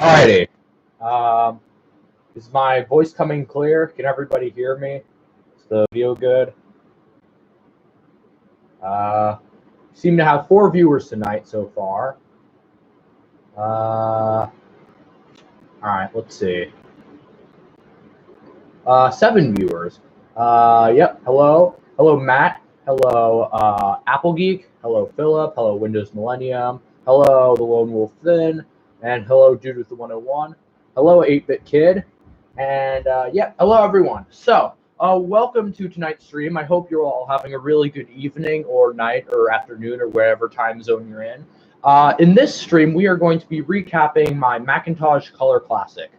Alrighty. Um, is my voice coming clear? Can everybody hear me? Is the video good? Seem to have 4 viewers tonight so far. Alright, let's see. 7 viewers. Yep. Hello. Hello, Matt. Hello, Apple Geek. Hello, Philip. Hello, Windows Millennium. Hello, the Lone Wolf Thin. And hello, Dude with the 101. Hello, 8-Bit Kid. And yeah, hello everyone. So, welcome to tonight's stream. I hope you're all having a really good evening or night or afternoon or wherever time zone you're in. In this stream, we are going to be recapping my Macintosh Color Classic.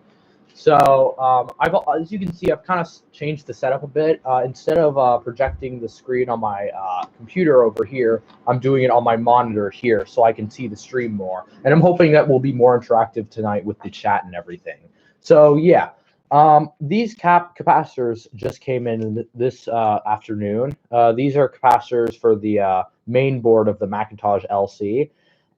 So, as you can see, I've kind of changed the setup a bit. Instead of projecting the screen on my computer over here, I'm doing it on my monitor here so I can see the stream more. And I'm hoping that we'll be more interactive tonight with the chat and everything. So, yeah. These capacitors just came in this afternoon. These are capacitors for the main board of the Macintosh LC.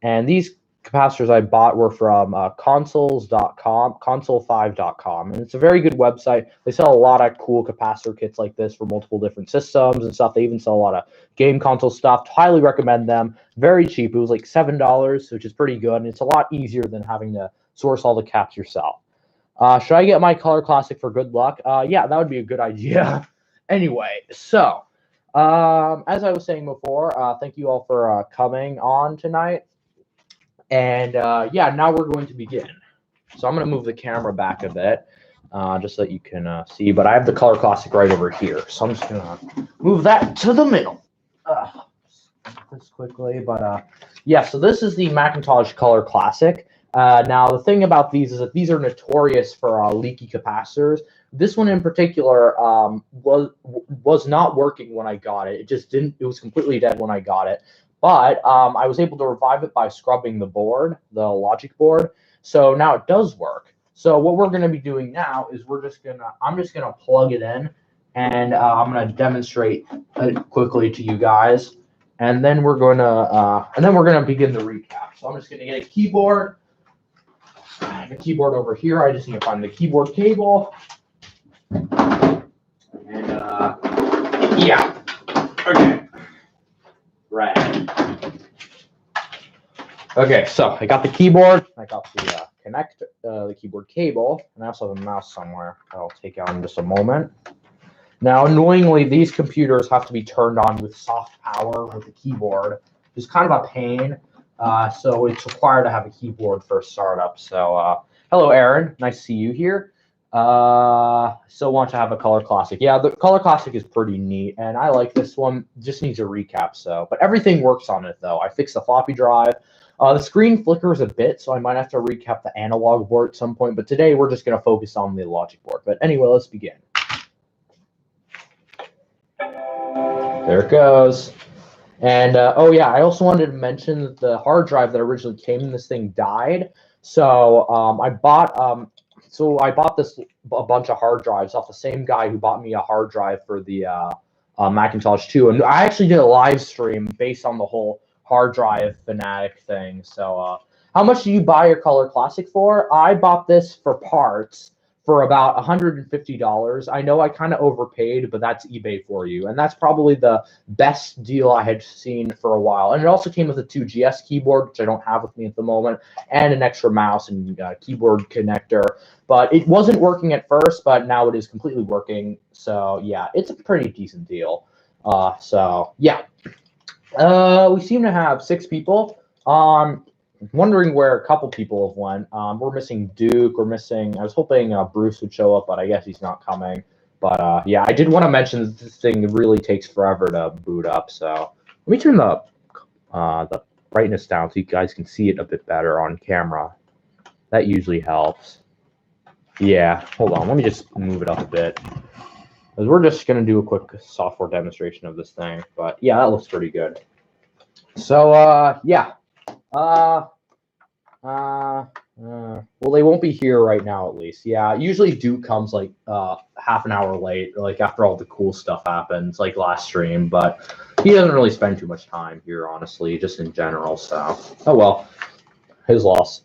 And these capacitors I bought were from consoles.com, console5.com. And it's a very good website. They sell a lot of cool capacitor kits like this for multiple different systems and stuff. They even sell a lot of game console stuff. Highly recommend them. Very cheap. It was like $7, which is pretty good. And it's a lot easier than having to source all the caps yourself. Should I get my Color Classic for good luck? Yeah, that would be a good idea. Anyway, so as I was saying before, thank you all for coming on tonight. And yeah, now we're going to begin. So I'm going to move the camera back a bit just so that you can see. But I have the Color Classic right over here. So I'm just going to move that to the middle. This quickly. But yeah, so this is the Macintosh Color Classic. Now, the thing about these is that these are notorious for leaky capacitors. This one in particular was not working when I got it. It just didn't. It was completely dead when I got it. But I was able to revive it by scrubbing the board, the logic board. So now it does work. So what we're going to be doing now is I'm just gonna plug it in, and I'm gonna demonstrate it quickly to you guys, and then we're gonna begin the recap. So I'm just gonna get a keyboard. The keyboard over here. I just need to find the keyboard cable. And yeah. Okay. Right. Okay, so I got the keyboard. I got the the keyboard cable, and I also have a mouse somewhere I'll take out in just a moment. Now, annoyingly, these computers have to be turned on with soft power with the keyboard, which is kind of a pain. So it's required to have a keyboard for startup. So hello, Aaron. Nice to see you here. Still want to have a Color Classic. Yeah, the Color Classic is pretty neat, and I like this one. Just needs a recap. But everything works on it, though. I fixed the floppy drive. The screen flickers a bit, so I might have to recap the analog board at some point. But today we're just going to focus on the logic board. But anyway, let's begin. There it goes. And oh yeah, I also wanted to mention that the hard drive that originally came in this thing died. So I bought this a bunch of hard drives off the same guy who bought me a hard drive for the Macintosh 2, and I actually did a live stream based on the whole hard drive fanatic thing. So how much do you buy your Color Classic for? I bought this for parts for about $150. I know I kind of overpaid, but that's eBay for you. And that's probably the best deal I had seen for a while. And it also came with a 2GS keyboard, which I don't have with me at the moment, and an extra mouse and keyboard connector. But it wasn't working at first, but now it is completely working. So yeah, it's a pretty decent deal. So yeah, we seem to have 6 people. Wondering where a couple people have went. We're missing Duke. We're missing. I was hoping Bruce would show up, but I guess he's not coming. But yeah, I did want to mention that this thing really takes forever to boot up. So let me turn the brightness down so you guys can see it a bit better on camera. That usually helps. Yeah, hold on. Let me just move it up a bit, because we're just gonna do a quick software demonstration of this thing. But yeah, that looks pretty good. So yeah. Well, they won't be here right now, at least. Yeah, usually Duke comes like half an hour late, like after all the cool stuff happens, like last stream. But he doesn't really spend too much time here, honestly, just in general. So, oh well, his loss.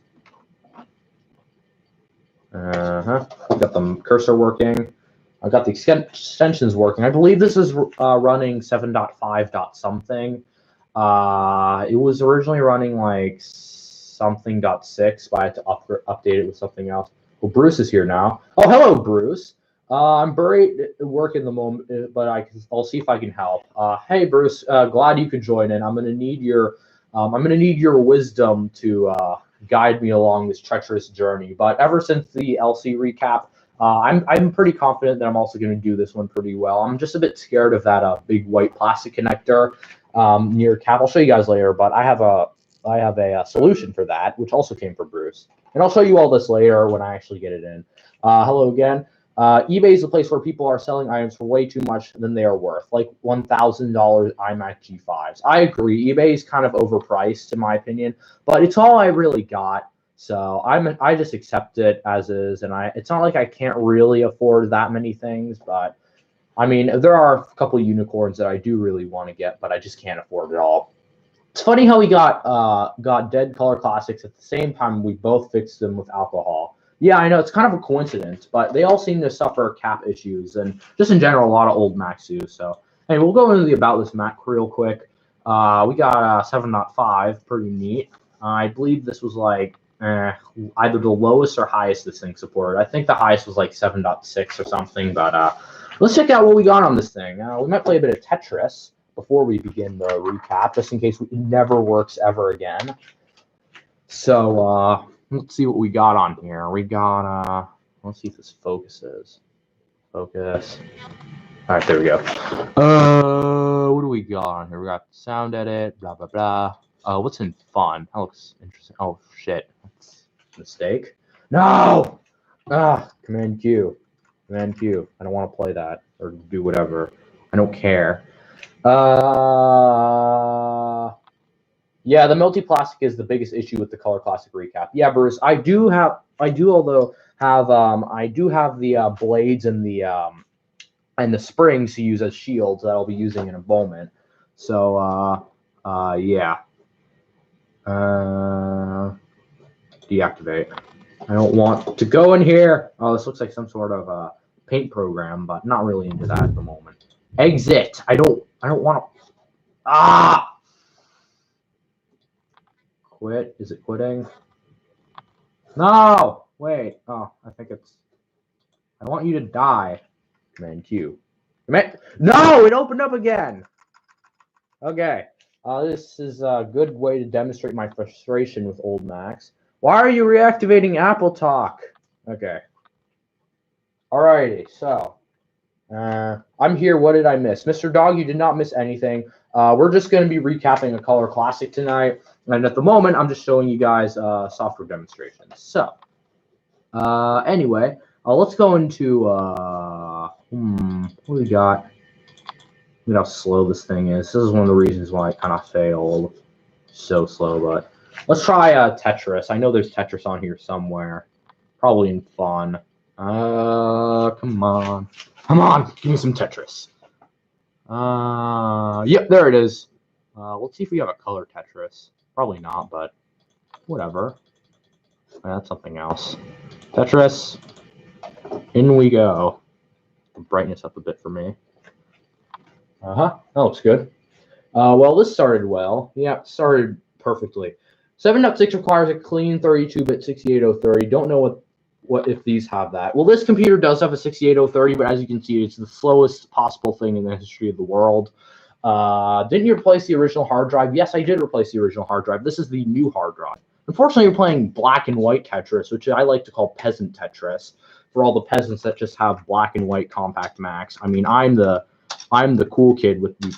Got the cursor working. I got the extensions working. I believe this is running 7.5 something. It was originally running like something.6, but I had to update it with something else. Well, Bruce is here now. Oh, hello, Bruce. I'm buried at work in the moment, but I'll see if I can help. Hey, Bruce. Glad you could join in. I'm gonna need your wisdom to guide me along this treacherous journey. But ever since the LC recap, I'm pretty confident that I'm also going to do this one pretty well. I'm just a bit scared of that big white plastic connector near cap. I'll show you guys later, but I have a solution for that, which also came from Bruce, and I'll show you all this later when I actually get it in. Hello again. eBay is a place where people are selling items for way too much than they are worth, like $1,000 iMac G5s. I agree. eBay is kind of overpriced, in my opinion, but it's all I really got. So I just accept it as is, and it's not like I can't really afford that many things, but I mean, there are a couple of unicorns that I do really want to get, but I just can't afford it all. It's funny how we got dead color classics at the same time. We both fixed them with alcohol. Yeah, I know it's kind of a coincidence, but they all seem to suffer cap issues, and just in general, a lot of old Macs do. So, hey, we'll go into the about this Mac real quick. We got 7.5, pretty neat. I believe this was like either the lowest or highest this thing supported. I think the highest was like 7.6 or something, but let's check out what we got on this thing. We might play a bit of Tetris before we begin the recap, just in case it never works ever again. So let's see what we got on here. We got let's see if this focuses. Focus. All right, there we go. What do we got on here? We got sound edit, blah blah blah. What's in fun? That looks interesting. Oh shit, that's a mistake. No. Command Q. Command Q. I don't want to play that or do whatever. I don't care. Yeah, the multi-plastic is the biggest issue with the Color Classic recap. Yeah, Bruce, I do have the blades and the springs to use as shields that I'll be using in a moment. So yeah. Deactivate. I don't want to go in here. Oh, this looks like some sort of paint program, but not really into that at the moment. Exit. I don't want to. Quit. Is it quitting? No. Wait. Oh, I think it's. I want you to die. Command Q. No, it opened up again. Okay. This is a good way to demonstrate my frustration with old Macs. Why are you reactivating Apple Talk? Okay. Alrighty, so I'm here. What did I miss? Mr. Dog, you did not miss anything. We're just going to be recapping a Color Classic tonight. And at the moment, I'm just showing you guys software demonstrations. So anyway, let's go into what do we got? Look how slow this thing is. This is one of the reasons why I kind of failed. So slow, but let's try Tetris. I know there's Tetris on here somewhere. Probably in fun. Come on. Come on. Give me some Tetris. Yep, there it is. Let's see if we have a color Tetris. Probably not, but whatever. That's something else. Tetris. In we go. Brightness up a bit for me. That looks good. Well, this started well. Yeah, started perfectly. 7.6 requires a clean 32-bit 68030. Don't know what if these have that. Well, this computer does have a 68030, but as you can see, it's the slowest possible thing in the history of the world. Didn't you replace the original hard drive? Yes, I did replace the original hard drive. This is the new hard drive. Unfortunately, you're playing black and white Tetris, which I like to call peasant Tetris, for all the peasants that just have black and white compact Macs. I mean, I'm the cool kid with the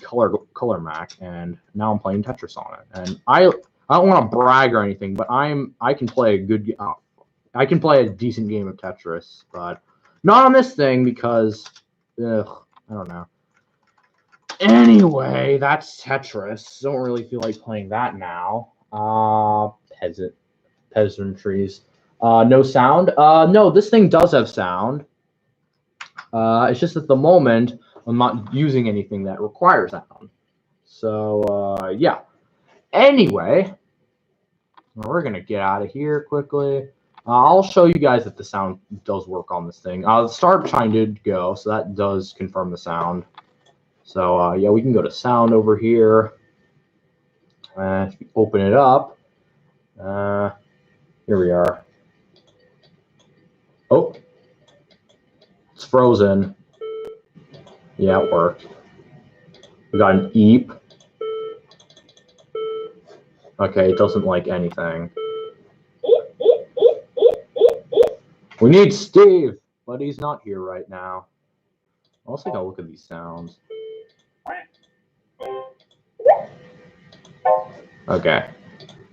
color Mac, and now I'm playing Tetris on it. And I don't want to brag or anything, but I can play a decent game of Tetris, but not on this thing because I don't know. Anyway, that's Tetris. Don't really feel like playing that now. Peasantries. No sound. No, this thing does have sound. It's just at the moment I'm not using anything that requires sound. So yeah. Anyway, we're gonna get out of here quickly. I'll show you guys that the sound does work on this thing. The start chime did go, so that does confirm the sound. So yeah, we can go to sound over here. If we open it up, here we are. Oh, it's frozen. Yeah, it worked. We got an eep. Okay, it doesn't like anything. We need Steve, but he's not here right now. Let's take a look at these sounds. Okay.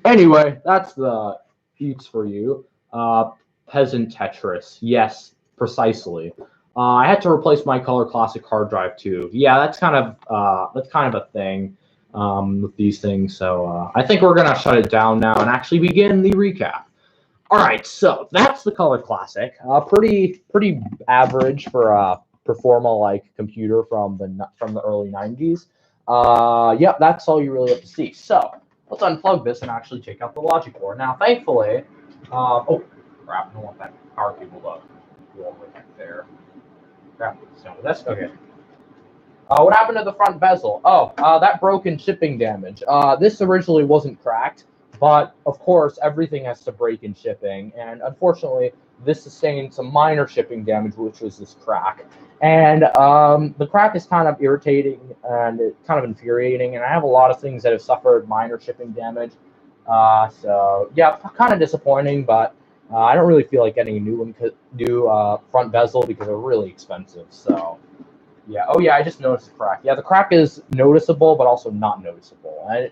Anyway, that's the Peeps for you. Peasant Tetris. Yes, precisely. I had to replace my Color Classic hard drive too. Yeah, that's kind of a thing with these things. So I think we're gonna shut it down now and actually begin the recap. All right, so that's the Color Classic. Pretty average for a Performa like computer from the early '90s. Yep, that's all you really have to see. So let's unplug this and actually take out the logic board. Now, thankfully, oh crap, I don't want that power cable to go all the way back there. Crap, it's down to this. Okay. What happened to the front bezel? Oh, that broken shipping damage. This originally wasn't cracked, but of course everything has to break in shipping, and unfortunately this sustained some minor shipping damage, which was this crack. And the crack is kind of irritating and it's kind of infuriating, and I have a lot of things that have suffered minor shipping damage. So yeah, kind of disappointing, but I don't really feel like getting a new front bezel because they're really expensive. So. Yeah. Oh, yeah. I just noticed the crack. Yeah, the crack is noticeable, but also not noticeable. And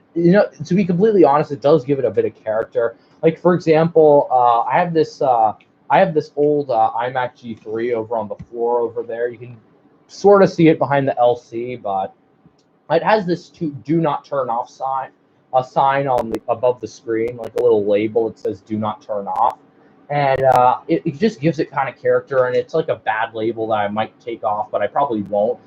to be completely honest, it does give it a bit of character. Like for example, I have this old iMac G3 over on the floor over there. You can sort of see it behind the LC, but it has this "Do not turn off" sign, a sign on above the screen, like a little label that says "Do not turn off." And it just gives it kind of character, and it's like a bad label that I might take off, but I probably won't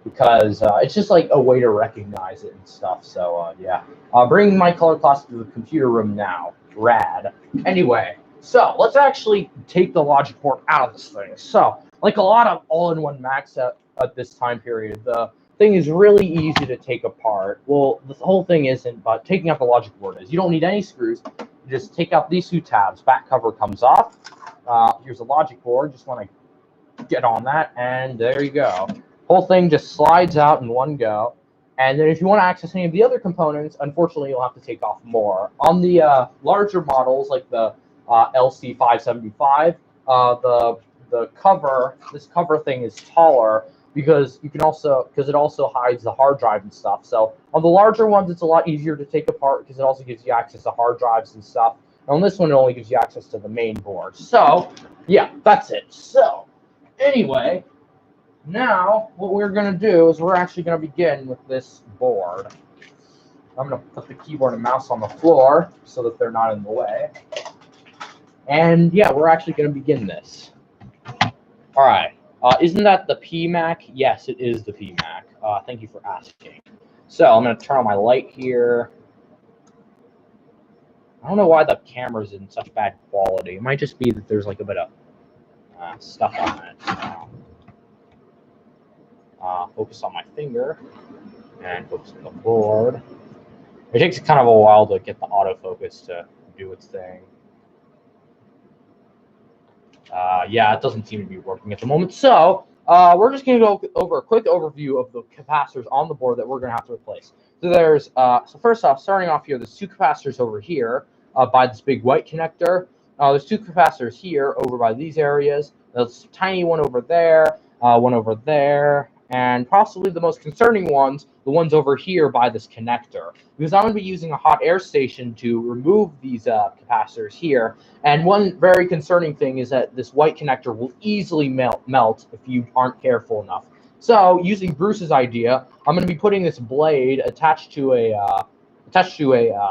because it's just like a way to recognize it and stuff. So yeah, bringing my Color Classic to the computer room now. Rad. Anyway, so let's actually take the logic board out of this thing. So like a lot of all-in-one Macs at this time period, the thing is really easy to take apart. Well, the whole thing isn't, but taking out the logic board is. You don't need any screws. Just take out these two tabs. Back cover comes off. Here's a logic board. Just want to get on that, and there you go. Whole thing just slides out in one go. And then if you want to access any of the other components, unfortunately, you'll have to take off more. On the larger models, like the LC575, this cover thing is taller because it also hides the hard drive and stuff. So on the larger ones, it's a lot easier to take apart because it also gives you access to hard drives and stuff. And on this one, it only gives you access to the main board. So yeah, that's it. So anyway, now what we're going to do is we're actually going to begin with this board. I'm going to put the keyboard and mouse on the floor so that they're not in the way. And yeah, we're actually going to begin this. All right. Isn't that the PMac? Yes, it is the PMac. Thank you for asking. So I'm going to turn on my light here. I don't know why the camera's in such bad quality. It might just be that there's like a bit of stuff on it. Focus on my finger and focus on the board. It takes kind of a while to get the autofocus to do its thing. Yeah, it doesn't seem to be working at the moment. So we're just going to go over a quick overview of the capacitors on the board that we're going to have to replace. So there's so first off, starting off here, there's two capacitors over here by this big white connector. There's two capacitors here over by these areas. There's a tiny one over there, and possibly the most concerning ones, the ones over here by this connector, because I'm going to be using a hot air station to remove these capacitors here. And one very concerning thing is that this white connector will easily melt if you aren't careful enough. So using Bruce's idea, I'm going to be putting this blade attached to a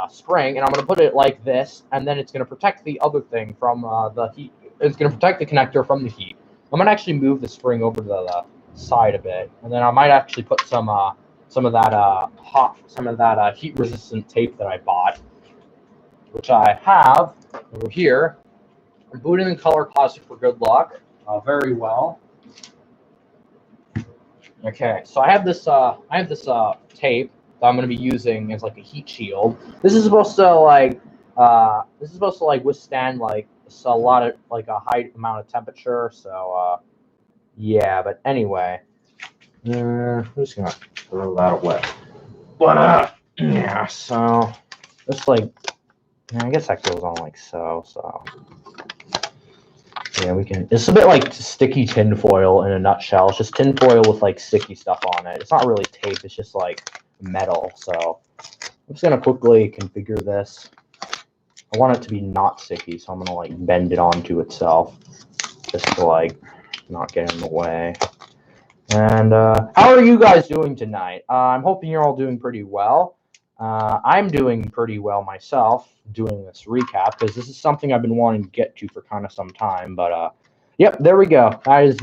spring, and I'm going to put it like this, and then it's going to protect the other thing from the heat. It's going to protect the connector from the heat. I'm going to actually move the spring over to the side a bit, and then I might actually put some of that heat-resistant tape that I bought, which I have over here. I'm booting in Color Classic for good luck. Very well. Okay, so I have this tape that I'm going to be using as like a heat shield. This is supposed to withstand like a lot of like a high amount of temperature. So yeah, but anyway, I'm just gonna throw that away. But yeah, so just like I guess that goes on like so. So yeah, we can. It's a bit like sticky tinfoil in a nutshell. It's just tinfoil with like sticky stuff on it. It's not really tape. It's just like metal. So I'm just gonna quickly configure this. I want it to be not sticky, so I'm gonna like bend it onto itself, just to like not get in the way. And how are you guys doing tonight? I'm hoping you're all doing pretty well. I'm doing pretty well myself, doing this recap, because this is something I've been wanting to get to for kind of some time. But yep, there we go. That is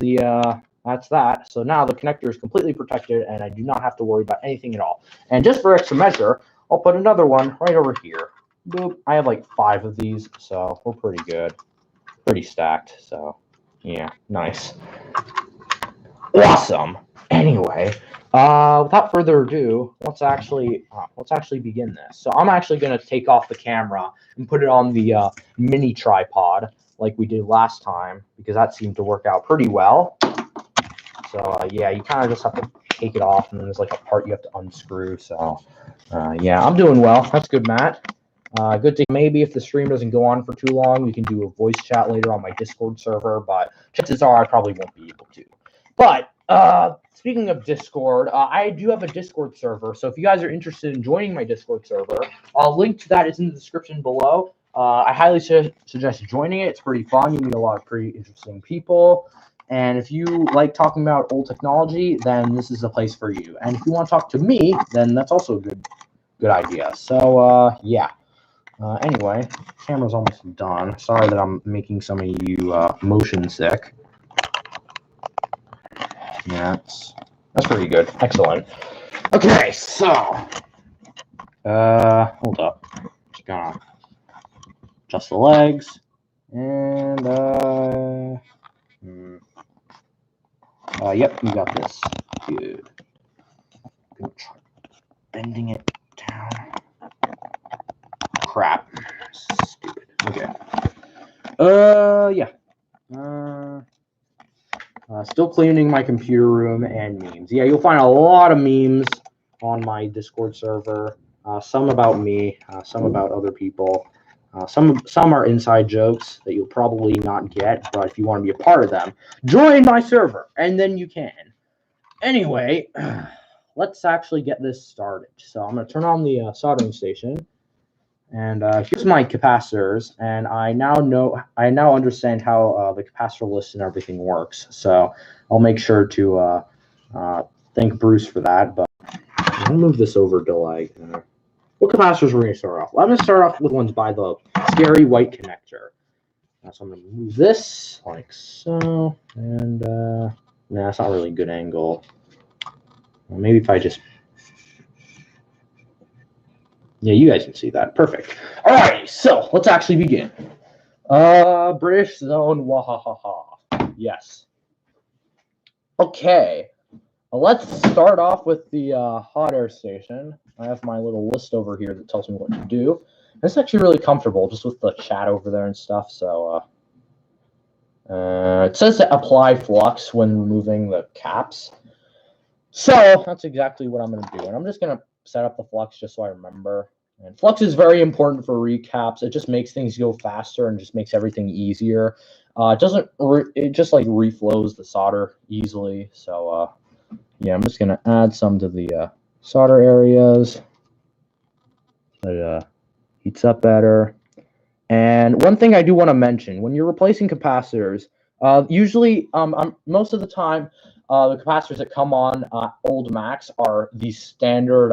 that's that. So now the connector is completely protected, and I do not have to worry about anything at all. And just for extra measure, I'll put another one right over here. Boop. I have like 5 of these, so we're pretty good, pretty stacked. So yeah, nice, awesome. Anyway. Without further ado, let's actually begin this. So I'm actually going to take off the camera and put it on the mini tripod like we did last time, because that seemed to work out pretty well. So yeah, you kind of just have to take it off, and then there's like a part you have to unscrew. So yeah, I'm doing well. That's good, Matt. Good to maybe if the stream doesn't go on for too long, we can do a voice chat later on my Discord server, but chances are I probably won't be able to. But speaking of Discord, I do have a Discord server, so if you guys are interested in joining my Discord server, a link to that is in the description below. I highly suggest joining it. It's pretty fun. You meet a lot of pretty interesting people. And if you like talking about old technology, then this is the place for you. And if you want to talk to me, then that's also a good idea. So yeah. Anyway, camera's almost done. Sorry that I'm making some of you motion sick. Yeah, that's pretty good. Excellent. Okay, so hold up. Just gonna adjust the legs, and yep, we got this. Good. Gonna try bending it down. Crap. Stupid. Okay. Yeah. Still cleaning my computer room and memes. Yeah, you'll find a lot of memes on my Discord server. Some about me, some about other people. Some are inside jokes that you'll probably not get, but if you want to be a part of them, join my server, and then you can. Anyway, let's actually get this started. So I'm going to turn on the soldering station. And here's my capacitors, and I now understand how the capacitor list and everything works. So I'll make sure to thank Bruce for that. But I'm gonna move this over to like what capacitors we're gonna start off. Well, I'm gonna start off with ones by the scary white connector. So I'm gonna move this like so, and nah, that's not really a good angle. Well, maybe if I just. Yeah, you guys can see that. Perfect. All right, so let's actually begin. British zone, wahahaha. Yes. Okay. Well, let's start off with the hot air station. I have my little list over here that tells me what to do. It's actually really comfortable, just with the chat over there and stuff. So it says to apply flux when removing the caps. So that's exactly what I'm going to do. And I'm just going to set up the flux just so I remember. And flux is very important for recaps. It just makes things go faster and just makes everything easier. It just like reflows the solder easily. So yeah, I'm just going to add some to the solder areas. It heats up better. And one thing I do want to mention, when you're replacing capacitors, usually most of the time, the capacitors that come on old Macs are the standard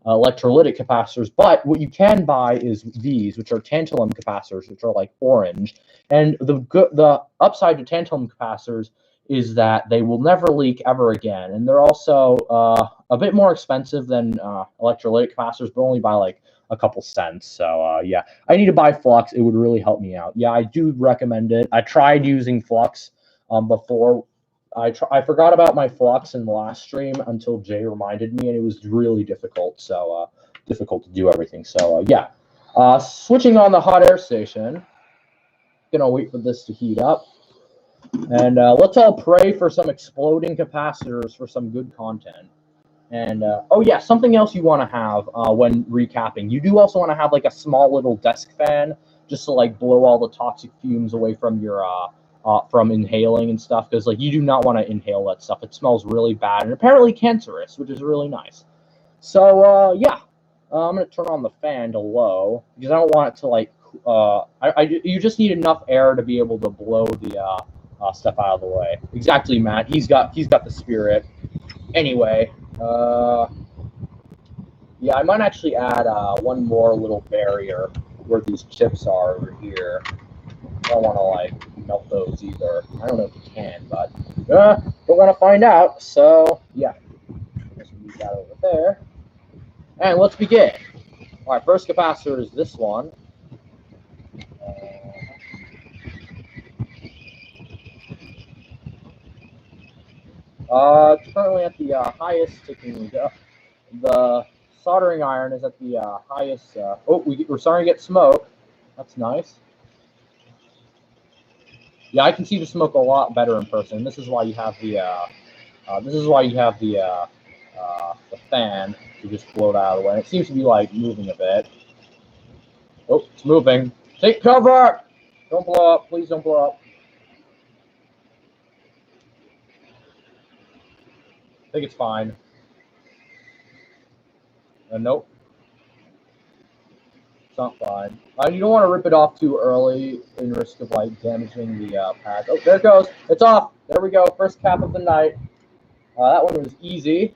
electrolytic capacitors, but what you can buy is these, which are tantalum capacitors, which are like orange. And the upside to tantalum capacitors is that they will never leak ever again, and they're also a bit more expensive than electrolytic capacitors, but only by like a couple cents. So yeah, I need to buy flux. It would really help me out. Yeah, I do recommend it. I tried using flux before. I forgot about my flux in the last stream until Jay reminded me, and it was really difficult. So difficult to do everything. So yeah, switching on the hot air station. Gonna wait for this to heat up. And let's all pray for some exploding capacitors for some good content. And oh yeah, something else you want to have when recapping. You do also want to have like a small little desk fan just to like blow all the toxic fumes away from your from inhaling and stuff, because like you do not want to inhale that stuff. It smells really bad and apparently cancerous, which is really nice. So yeah, I'm gonna turn on the fan to low because I don't want it to like you just need enough air to be able to blow the stuff out of the way. Exactly, Matt. He's got the spirit. Anyway, yeah, I might actually add one more little barrier where these chips are over here. I don't want to like melt those either. I don't know if you can, but don't want to find out. So yeah, let's move that over there, and let's begin. All right, first capacitor is this one. It's currently at the highest ticking. The soldering iron is at the highest. Oh, we're starting to get smoke. That's nice. Yeah, I can see the smoke a lot better in person. This is why you have the. The fan to just blow it out of the way. It seems to be like moving a bit. Oh, it's moving. Take cover! Don't blow up. Please don't blow up. I think it's fine. Nope. It's not fine. You don't want to rip it off too early in risk of like damaging the pad. Oh, there it goes. It's off. There we go. First cap of the night. That one was easy.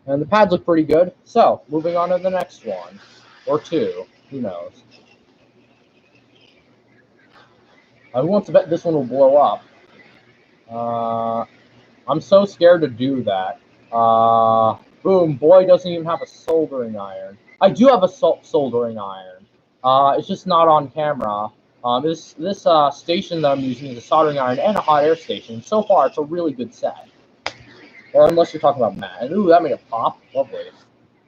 And the pads look pretty good. So, moving on to the next one. Or two. Who knows? Who wants to bet this one will blow up? I'm so scared to do that. Boom. Boy doesn't even have a soldering iron. I do have a soldering iron. It's just not on camera. This station that I'm using is a soldering iron and a hot air station. So far, it's a really good set. Or unless you're talking about Matt. Ooh, that made a pop. Lovely.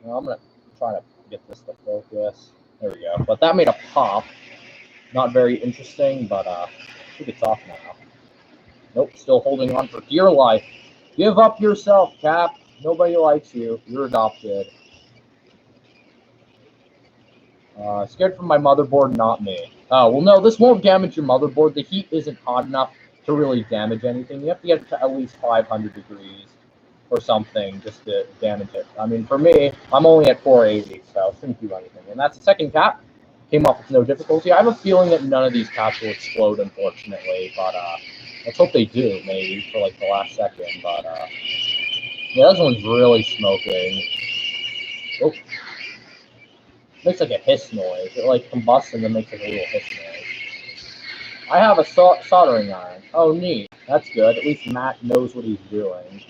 Well, I'm going to try to get this to focus. There we go. But that made a pop. Not very interesting, but I think it's off now. Nope, still holding on for dear life. Give up yourself, Cap. Nobody likes you. You're adopted. Scared from my motherboard, not me. Oh, well, no, this won't damage your motherboard. The heat isn't hot enough to really damage anything. You have to get it to at least 500 degrees or something just to damage it. I mean, for me, I'm only at 480, so it shouldn't do anything. And that's the second cap. Came off with no difficulty. I have a feeling that none of these caps will explode, unfortunately, but let's hope they do, maybe, for like the last second. But yeah, this one's really smoking. Oh. Makes like a hiss noise. It like combusts and then makes like a little hiss noise. I have a soldering iron. Oh, neat. That's good. At least Matt knows what he's doing.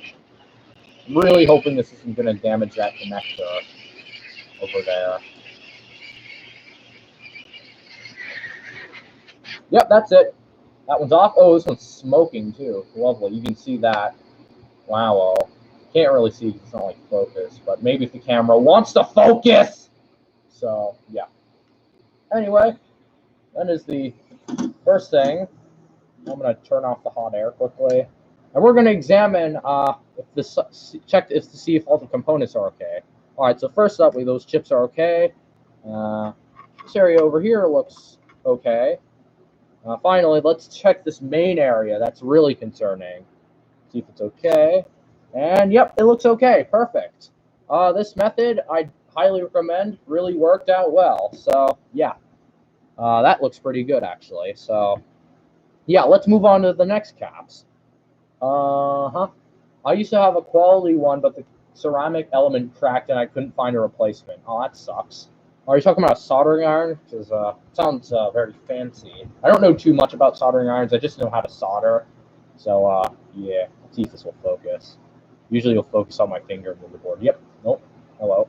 I'm really hoping this isn't going to damage that connector over there. Yep, that's it. That one's off. Oh, this one's smoking too. Lovely. You can see that. Wow. Well, can't really see because it's not like focus, but maybe if the camera wants to focus. So, yeah. Anyway, that is the first thing. I'm going to turn off the hot air quickly. And we're going to examine to see if all the components are okay. All right, so first up, those chips are okay. This area over here looks okay. Finally, let's check this main area. That's really concerning. See if it's okay. And, yep, it looks okay. Perfect. This method, I highly recommend. Really worked out well. So, yeah. That looks pretty good, actually. So, yeah, let's move on to the next caps. I used to have a quality one, but the ceramic element cracked and I couldn't find a replacement. Oh, that sucks. Are you talking about a soldering iron? Because it sounds very fancy. I don't know too much about soldering irons. I just know how to solder. So, yeah, let's see if this will focus. Usually it'll focus on my finger and move the board. Yep, nope, hello.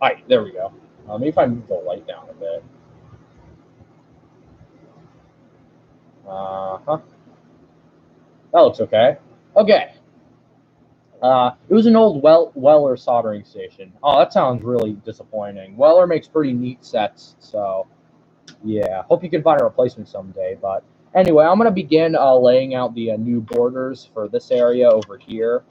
Alright, there we go. Maybe if I move the light down a bit. Uh-huh. That looks okay. Okay. It was an old Weller soldering station. Oh, that sounds really disappointing. Weller makes pretty neat sets, so yeah. Hope you can find a replacement someday. But anyway, I'm going to begin laying out the new borders for this area over here.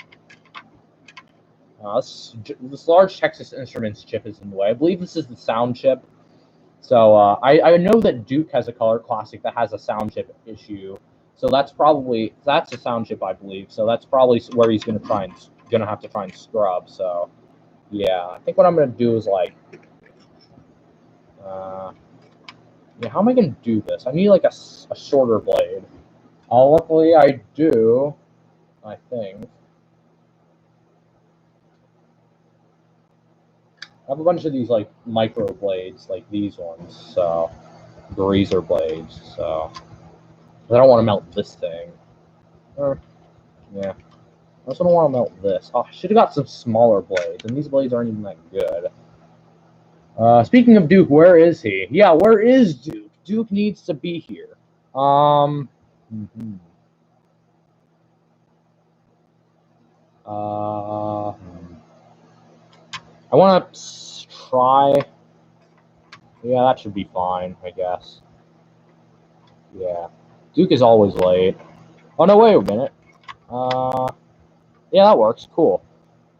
This large Texas Instruments chip is in the way. I believe this is the sound chip. So I know that Duke has a Color Classic that has a sound chip issue. So that's a sound chip, I believe. So that's probably where he's gonna have to try and scrub. So yeah, I think what I'm gonna do is like, yeah, how am I gonna do this? I need like a shorter blade. Luckily I do, I think. I have a bunch of these like micro blades, like these ones. So razor blades. So I don't want to melt this thing. Yeah. I also don't want to melt this. Oh, I should have got some smaller blades, and these blades aren't even that good. Speaking of Duke, where is he? Yeah, where is Duke? Duke needs to be here. I want to try. Yeah, that should be fine, I guess. Yeah. Duke is always late. Oh, no, wait a minute. Yeah, that works. Cool.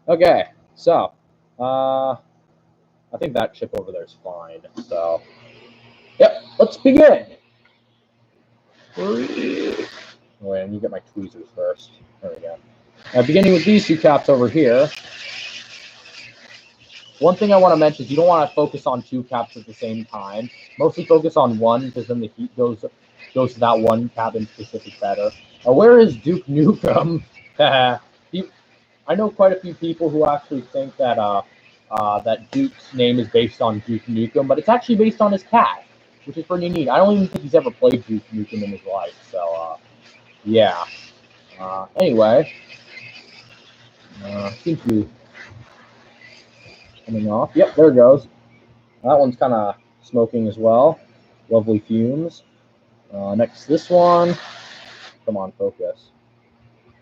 Okay, so, I think that chip over there is fine. So, yep, let's begin. Wait, I need to get my tweezers first. There we go. Now, beginning with these two caps over here. One thing I want to mention is you don't want to focus on two caps at the same time. Mostly focus on one, because then the heat goes to that one cap in specific better. Where is Duke Nukem? I know quite a few people who actually think that that Duke's name is based on Duke Nukem, but it's actually based on his cat, which is pretty neat. I don't even think he's ever played Duke Nukem in his life, so yeah. Anyway, seems to be coming off. Yep, there it goes. That one's kind of smoking as well. Lovely fumes. Next, this one. Come on, focus.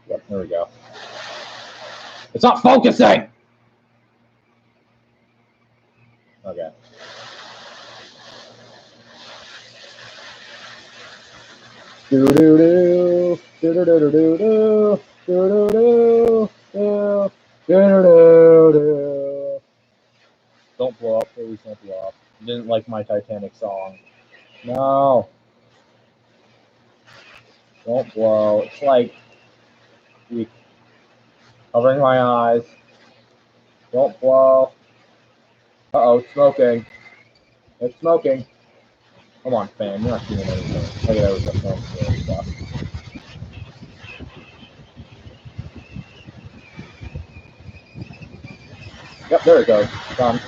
Yep, there we go. It's not focusing! Okay. Do-do-do, do-do-do-do-do, do-do-do, do-do-do-do. Don't blow up, please, don't blow up. You didn't like my Titanic song. No. Don't blow. It's like covering my eyes. Don't blow. Uh-oh, it's smoking. It's smoking. Come on, fan. You're not doing anything. Okay, there we go. Stuff. Yep, there it goes. Done.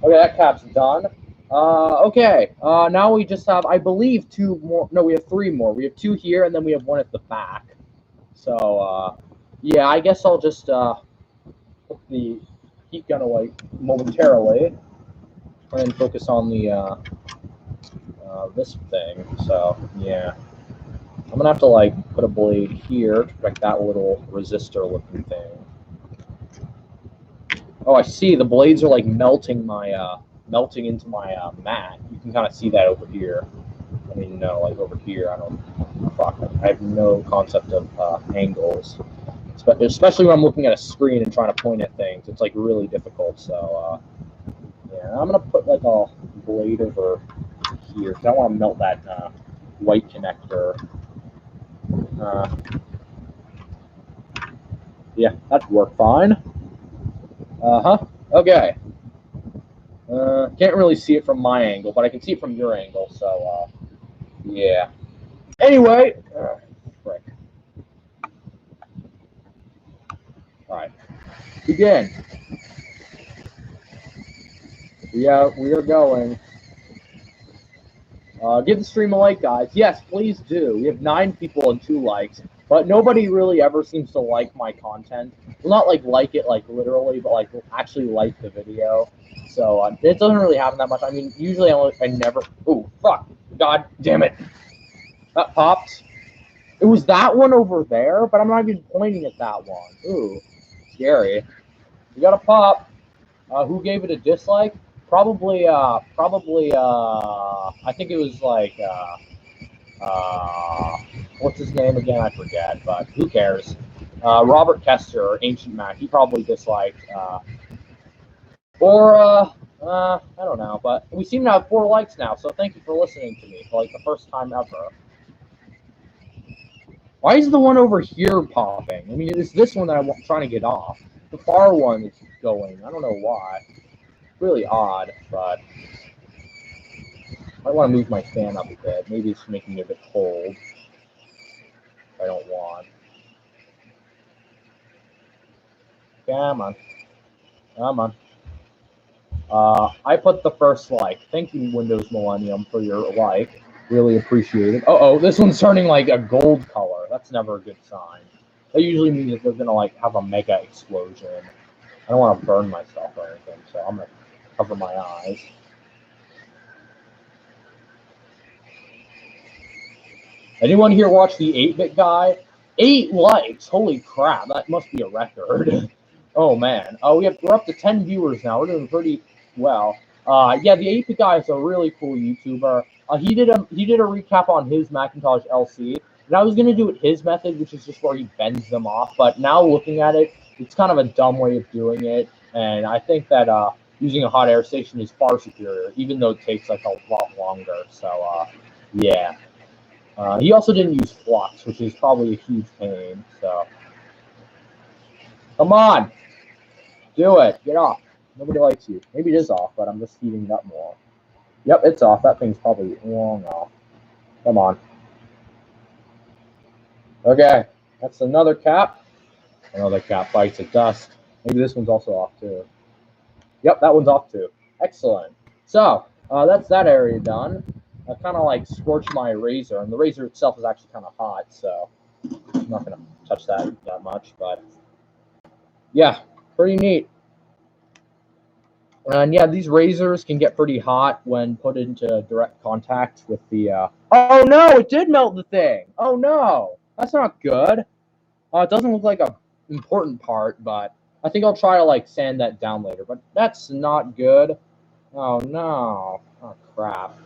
Okay, that cap's done. Okay. Now we just have, I believe, two more. No, we have three more. We have two here, and then we have one at the back. So, yeah, I guess I'll just put the heat gun away momentarily and focus on the this thing. So, yeah. I'm gonna have to like put a blade here to protect that little resistor-looking thing. Oh, I see. The blades are like melting into my mat. You can kind of see that over here. I mean, no, like over here. I have no concept of angles, especially when I'm looking at a screen and trying to point at things. It's like really difficult. So, yeah, I'm gonna put like a blade over here because I want to melt that white connector. Yeah, that'd work fine. Okay. Can't really see it from my angle, but I can see it from your angle, so, yeah. Anyway, frick. Alright. Begin. Yeah, we are going. Give the stream a like, guys. Yes, please do. We have 9 people and 2 likes, but nobody really ever seems to like my content. Well, not like it like literally, but like actually like the video. So it doesn't really happen that much. I mean, usually I never. Oh fuck! God damn it! That popped. It was that one over there, but I'm not even pointing at that one. Ooh, scary. You got a pop. Who gave it a dislike? Probably, I think it was like, what's his name again? I forget, but who cares? Robert Kester, or Ancient Mac, he probably disliked, I don't know, but we seem to have 4 likes now, so thank you for listening to me for like the first time ever. Why is the one over here popping? I mean, it's this one that I'm trying to get off. The far one is going. I don't know why. Really odd, but I want to move my fan up a bit. Maybe it's making it a bit cold. I don't want. Come on. Come on. I put the first like. Thank you, Windows Millennium, for your like. Really appreciate it. Uh-oh, this one's turning like a gold color. That's never a good sign. That usually means that they're going to like have a mega explosion. I don't want to burn myself or anything, so I'm going to cover my eyes. Anyone here watch the 8-bit guy? 8 likes! Holy crap, that must be a record. Oh man. We're up to 10 viewers now. We're doing pretty well. Yeah, the 8-bit guy is a really cool YouTuber. He did a recap on his Macintosh LC, and I was gonna do it his method, which is just where he bends them off. But now looking at it, it's kind of a dumb way of doing it, and I think that using a hot air station is far superior, even though it takes like a lot longer. So yeah. He also didn't use flux, which is probably a huge pain. So come on, do it. Get off. Nobody likes you. Maybe it is off, but I'm just heating it up more. Yep, it's off. That thing's probably long off. Come on. Okay, that's another cap. Another cap bites at dust. Maybe this one's also off too. Yep, that one's off too. Excellent. So that's that area done. I kind of like scorched my razor, and the razor itself is actually kind of hot, so I'm not going to touch that much, but yeah, pretty neat. And yeah, these razors can get pretty hot when put into direct contact with the, oh no, it did melt the thing. Oh no, that's not good. It doesn't look like a important part, but I think I'll try to like sand that down later, but that's not good. Oh no, oh crap.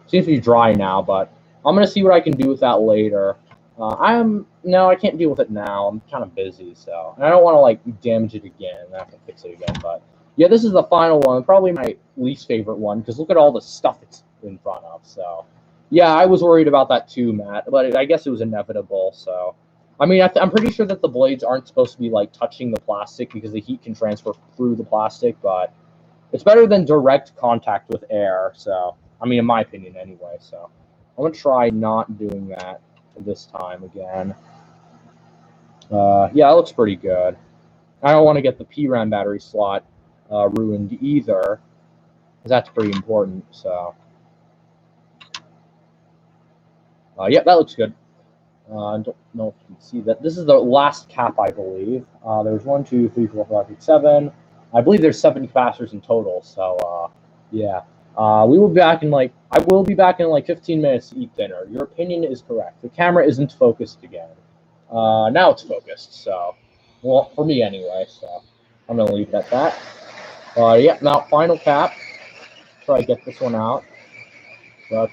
Seems to be dry now, but I'm going to see what I can do with that later. No, I can't deal with it now. I'm kind of busy, so. And I don't want to, like, damage it again. I have to fix it again, but. Yeah, this is the final one. Probably my least favorite one, because look at all the stuff it's in front of, so. Yeah, I was worried about that too, Matt, but I guess it was inevitable, so. I mean, I'm pretty sure that the blades aren't supposed to be, like, touching the plastic, because the heat can transfer through the plastic, but it's better than direct contact with air, so. I mean, in my opinion, anyway, so. I'm going to try not doing that this time again. Yeah, it looks pretty good. I don't want to get the PRAM battery slot ruined either, because that's pretty important, so. Yeah, that looks good. I don't know if you can see that. This is the last cap, I believe. There's 1, 2, 3, 4, 5, 6, 7. I believe there's 7 capacitors in total, so, yeah. We will be back in like, I will be back in like 15 minutes to eat dinner. Your opinion is correct. The camera isn't focused again. Now it's focused, so, well, for me anyway, so I'm going to leave it at that. Yeah, now final cap. Try to get this one out.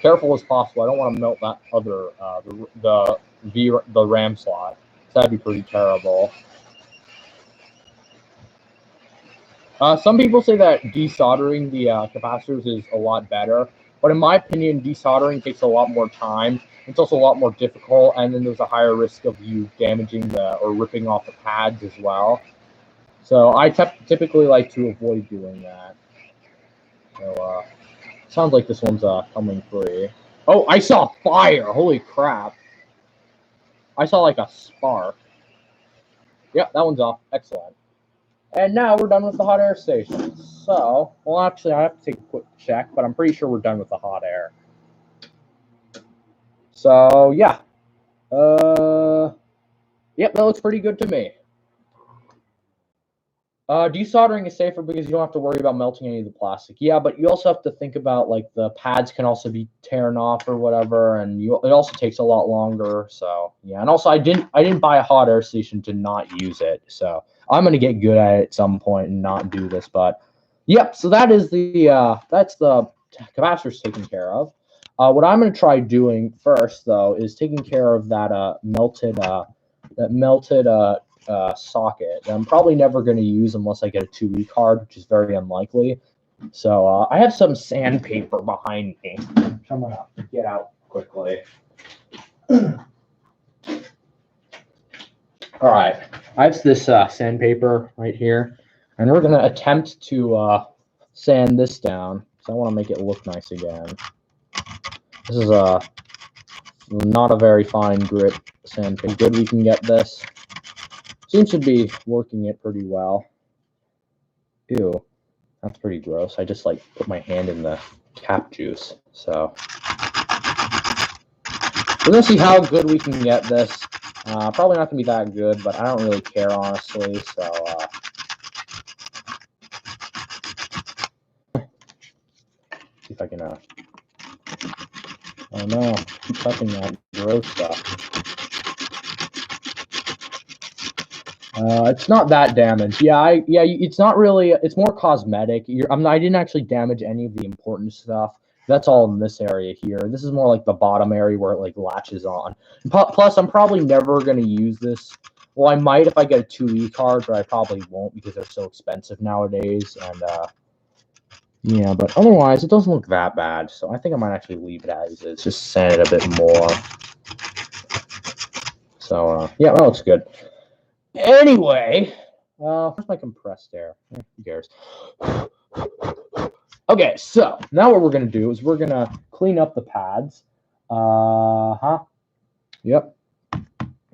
Careful as possible. I don't want to melt that other, the RAM slot. So that'd be pretty terrible. Some people say that desoldering the capacitors is a lot better, but in my opinion, desoldering takes a lot more time. It's also a lot more difficult, and then there's a higher risk of you damaging or ripping off the pads as well. So I typically like to avoid doing that. So sounds like this one's coming free. Oh, I saw fire! Holy crap! I saw like a spark. Yeah, that one's off. Excellent. And now we're done with the hot air station. So, well, actually, I have to take a quick check, but I'm pretty sure we're done with the hot air. So yeah, yep, that looks pretty good to me. Desoldering is safer because you don't have to worry about melting any of the plastic. Yeah, but you also have to think about like the pads can also be tearing off or whatever, and it also takes a lot longer. So yeah, and also I didn't buy a hot air station to not use it. So I'm gonna get good at it at some point and not do this. But yep, so that's the capacitors taken care of. What I'm gonna try doing first though is taking care of that melted socket that I'm probably never going to use unless I get a 2E card, which is very unlikely. So I have some sandpaper behind me, which I'm going to get out quickly. All right, I have this sandpaper right here, and we're going to attempt to sand this down, because I want to make it look nice again. This is not a very fine grit sandpaper. Good we can get this. Seems to be working it pretty well. Ew, that's pretty gross. I just like put my hand in the cap juice. So we're gonna see how good we can get this. Probably not gonna be that good, but I don't really care honestly. So see if I can. Oh no, keep touching that gross stuff. It's not that damaged. Yeah, it's not really. It's more cosmetic. I didn't actually damage any of the important stuff. That's all in this area here. This is more like the bottom area where it like latches on. Plus, I'm probably never going to use this. Well, I might if I get a 2E card, but I probably won't because they're so expensive nowadays. And yeah, but otherwise, it doesn't look that bad. So I think I might actually leave it as is. Just sand it a bit more. So yeah, that looks good. Anyway, where's my compressed air? Who cares? Okay, so now what we're gonna do is we're gonna clean up the pads. Yep.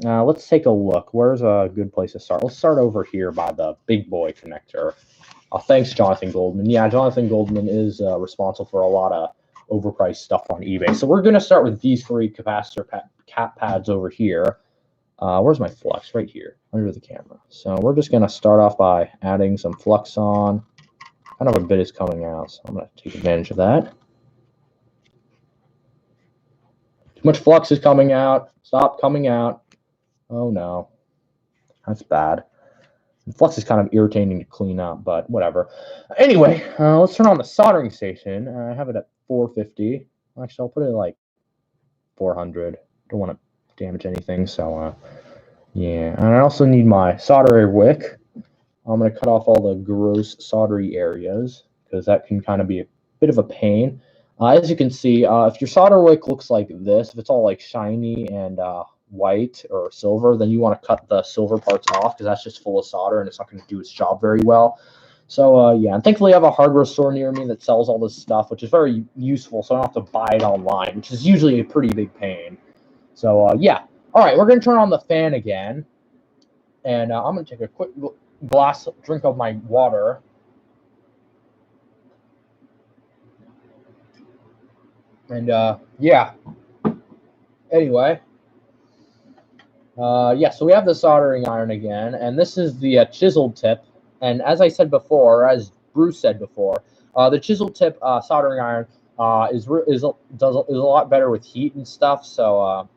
Let's take a look. Where's a good place to start? Let's start over here by the big boy connector. Thanks, Jonathan Goldman. Yeah, Jonathan Goldman is responsible for a lot of overpriced stuff on eBay. So we're gonna start with these 3 capacitor cap pads over here. Where's my flux? Right here, under the camera. So we're just going to start off by adding some flux on. Kind of a bit is coming out, so I'm going to take advantage of that. Too much flux is coming out. Stop coming out. Oh, no. That's bad. The flux is kind of irritating to clean up, but whatever. Anyway, let's turn on the soldering station. I have it at 450. Actually, I'll put it at like 400. Don't want to damage anything, so yeah. And I also need my solder wick. I'm going to cut off all the gross soldery areas because that can kind of be a bit of a pain. As you can see, if your solder wick looks like this, if it's all like shiny and white or silver, then you want to cut the silver parts off because that's just full of solder and it's not going to do its job very well. So yeah, and thankfully I have a hardware store near me that sells all this stuff, which is very useful, so I don't have to buy it online, which is usually a pretty big pain. So yeah. All right, we're going to turn on the fan again, and I'm going to take a quick drink of my water. And yeah. Anyway. Yeah, so we have the soldering iron again, and this is the chiseled tip. And as I said before, or as Bruce said before, the chiseled tip soldering iron is a lot better with heat and stuff. So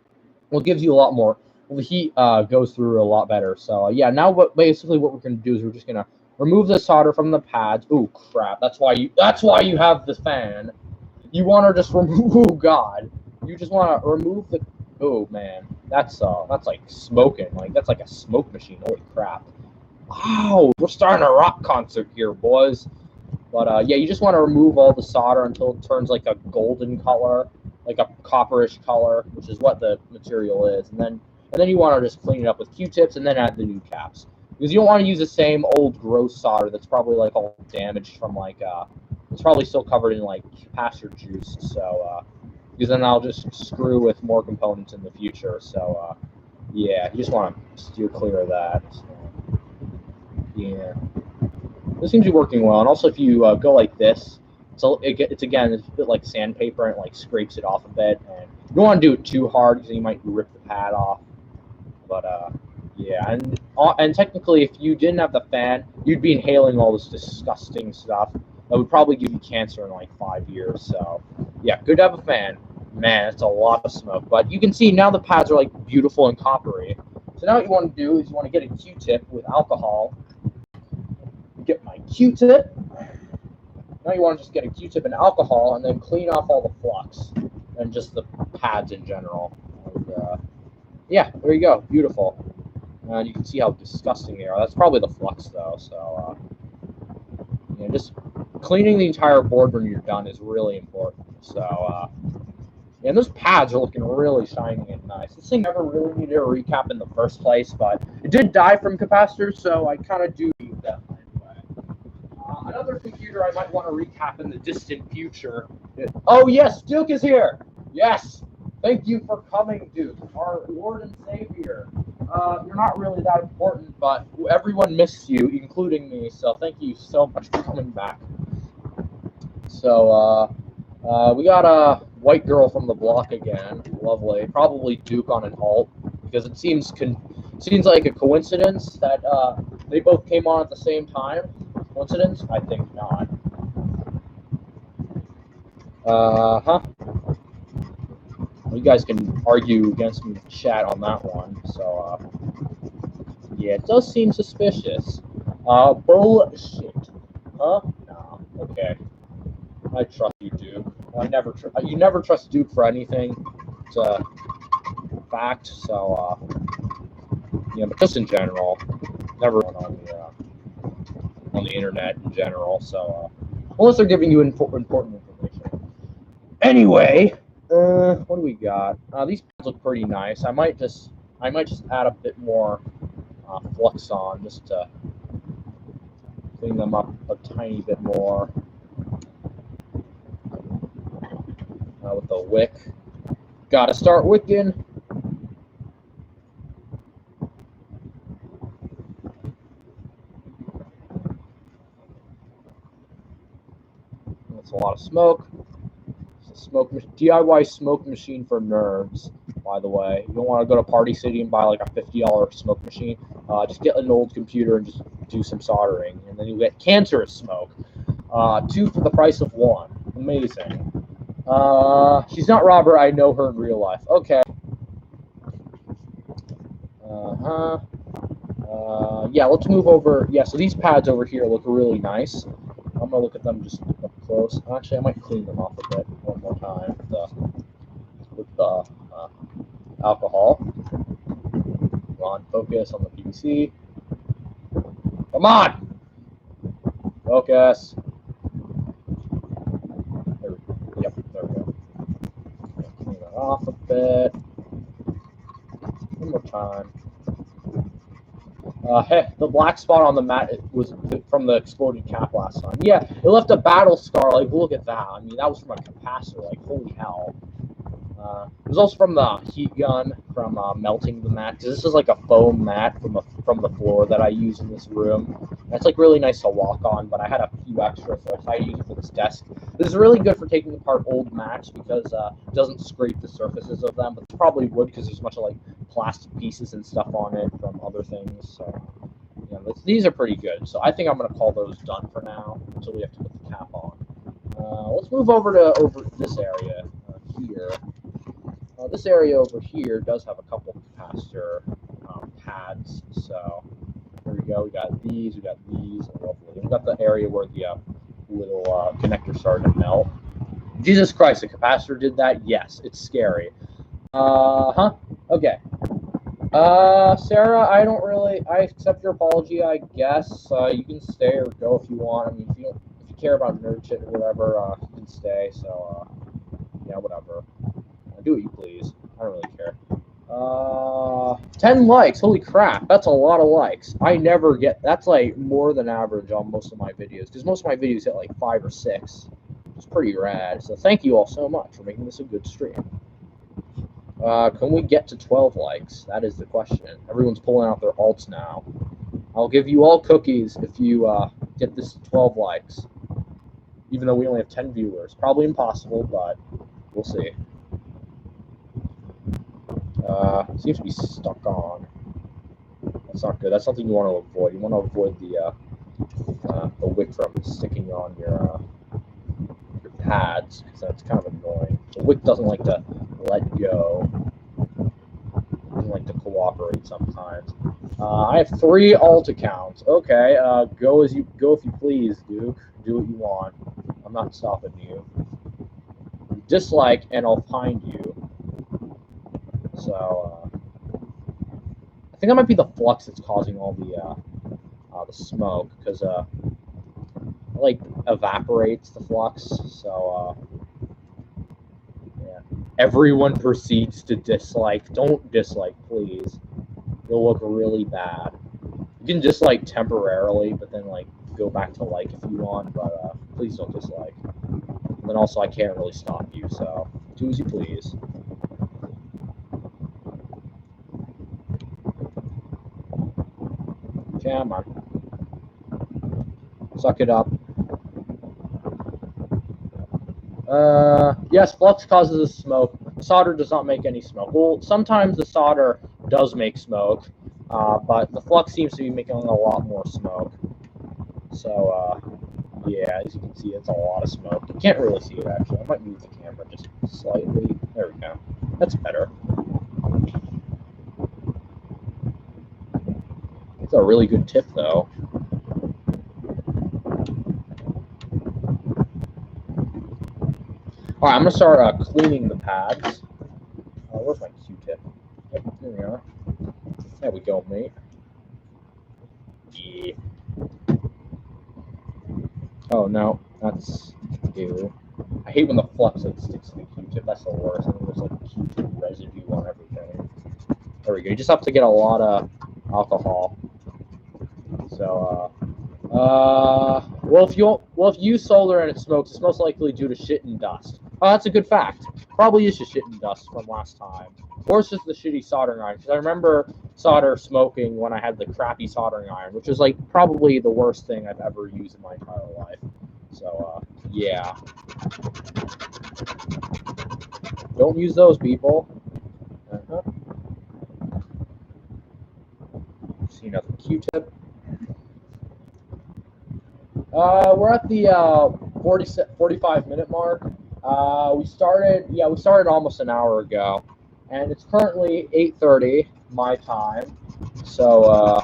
well, it gives you a lot more. Well, the heat goes through a lot better. So yeah, now basically what we're going to do is we're just going to remove the solder from the pads. Oh crap! That's why you have the fan. You want to just remove. Oh god! You just want to remove the. Oh man, that's like smoking. Like that's like a smoke machine. Holy crap! Wow, we're starting a rock concert here, boys. But yeah, you just want to remove all the solder until it turns like a golden color, like a copperish color, which is what the material is. And then you want to just clean it up with Q-tips and then add the new caps. Because you don't want to use the same old gross solder that's probably like all damaged from like it's probably still covered in like capacitor juice. So because then I'll just screw with more components in the future. So yeah, you just want to steer clear of that. So, yeah. This seems to be working well, and also if you go like this, so it's again it's a bit like sandpaper and it like scrapes it off a bit, and You don't want to do it too hard because you might rip the pad off. But yeah, and technically, if you didn't have the fan, you'd be inhaling all this disgusting stuff that would probably give you cancer in like 5 years. So yeah, good to have a fan. Man, it's a lot of smoke. But you can see now the pads are like beautiful and coppery. So now what you want to do is you want to get a Q-tip with alcohol. Get my Q-tip. Now you want to just get a Q-tip and alcohol and then clean off all the flux and just the pads in general. And, yeah, there you go. Beautiful. And you can see how disgusting they are. That's probably the flux, though. So, yeah, just cleaning the entire board when you're done is really important. So, yeah, and those pads are looking really shiny and nice. This thing never really needed a recap in the first place, but it did die from capacitors, so I kind of do need them anyway. Another computer I might want to recap in the distant future. Oh, yes, Duke is here. Yes. Thank you for coming, Duke, our Lord and Savior. You're not really that important, but everyone missed you, including me, so thank you so much for coming back. So, we got a white girl from the block again. Lovely. Probably Duke on an alt, because it seems like a coincidence that they both came on at the same time. Coincidence? I think not. You guys can argue against me in the chat on that one. So, yeah, it does seem suspicious. Bullshit. Huh? No. Okay. I trust you, Duke. You never trust Duke for anything. It's a fact. So, yeah, but just in general, never on the internet in general. So, unless they're giving you important information. Anyway. What do we got? These pads look pretty nice. I might just add a bit more flux on just to clean them up a tiny bit more with the wick. Gotta start wicking. That's a lot of smoke. DIY smoke machine for nerds, by the way. You don't want to go to Party City and buy like a $50 smoke machine. Just get an old computer and just do some soldering, and then you get cancerous smoke. 2 for the price of 1. Amazing. She's not Robert. I know her in real life. Okay. Yeah, let's move over. Yeah, so these pads over here look really nice. I'm gonna look at them just up close. Actually, I might clean them off a bit one more time with the alcohol. Come on, focus on the PVC. Come on, focus. Yep, there we go. Clean that off a bit. One more time. Hey, the black spot on the mat was from the exploded cap last time. Yeah, it left a battle scar. Like, look at that. I mean, that was from a capacitor. Like, holy hell. It was also from the heat gun from melting the mat. Because this is like a foam mat from the floor that I use in this room. And it's like really nice to walk on, but I had a few extra, so I decided to use it for this desk. This is really good for taking apart old mats because it doesn't scrape the surfaces of them, but it probably would because there's a bunch of like plastic pieces and stuff on it from other things. So yeah, these are pretty good. So I think I'm gonna call those done for now until we have to put the cap on. Let's move over this area here. This area over here does have a couple capacitor pads, so here we go. We got these, lovely. We got the area where the little connector started to melt. Jesus Christ, the capacitor did that? Yes, it's scary. Okay. Sarah, I accept your apology, I guess. You can stay or go if you want. I mean, if you care about nerd shit or whatever, you can stay, so, yeah, whatever. Do what you please. I don't really care. 10 likes. Holy crap. That's a lot of likes. I never get... That's like more than average on most of my videos. Because most of my videos hit like 5 or 6. It's pretty rad. So thank you all so much for making this a good stream. Can we get to 12 likes? That is the question. Everyone's pulling out their alts now. I'll give you all cookies if you get this to 12 likes. Even though we only have 10 viewers. Probably impossible, but we'll see. Seems to be stuck on. That's not good. That's something you want to avoid. You want to avoid the wick from sticking on your pads, because that's kind of annoying. The wick doesn't like to let go. It doesn't like to cooperate sometimes. I have 3 alt accounts. Okay, go if you please, Duke. Do what you want. I'm not stopping you. Dislike, and I'll find you. So, I think that might be the flux that's causing all the smoke, because it, like, evaporates the flux. So, yeah. Everyone proceeds to dislike. Don't dislike, please. You'll look really bad. You can dislike temporarily, but then, like, go back to like if you want, but please don't dislike. And then also, I can't really stop you, so do as you please. Come on. Suck it up. Yes, flux causes a smoke. Solder does not make any smoke. Well, sometimes the solder does make smoke, but the flux seems to be making a lot more smoke. So, yeah, as you can see, it's a lot of smoke. You can't really see it, actually. I might move the camera just slightly. There we go. That's better. It's a really good tip, though. All right, I'm going to start cleaning the pads. Where's my Q-tip? Yep, here we are. There we go, mate. Yeah. Oh, no, that's ew. I hate when the flux like, sticks to the Q-tip. That's the worst. And there's like Q-tip residue on everything. There we go. You just have to get a lot of alcohol. So, well, if you solder and it smokes, it's most likely due to shit and dust. Oh, that's a good fact. Probably is just shit and dust from last time, or it's just the shitty soldering iron. Because I remember solder smoking when I had the crappy soldering iron, which is like probably the worst thing I've ever used in my entire life. So, yeah. Don't use those, people. See another Q-tip. We're at the 45-minute mark. We started almost an hour ago, and it's currently 8:30 my time. So,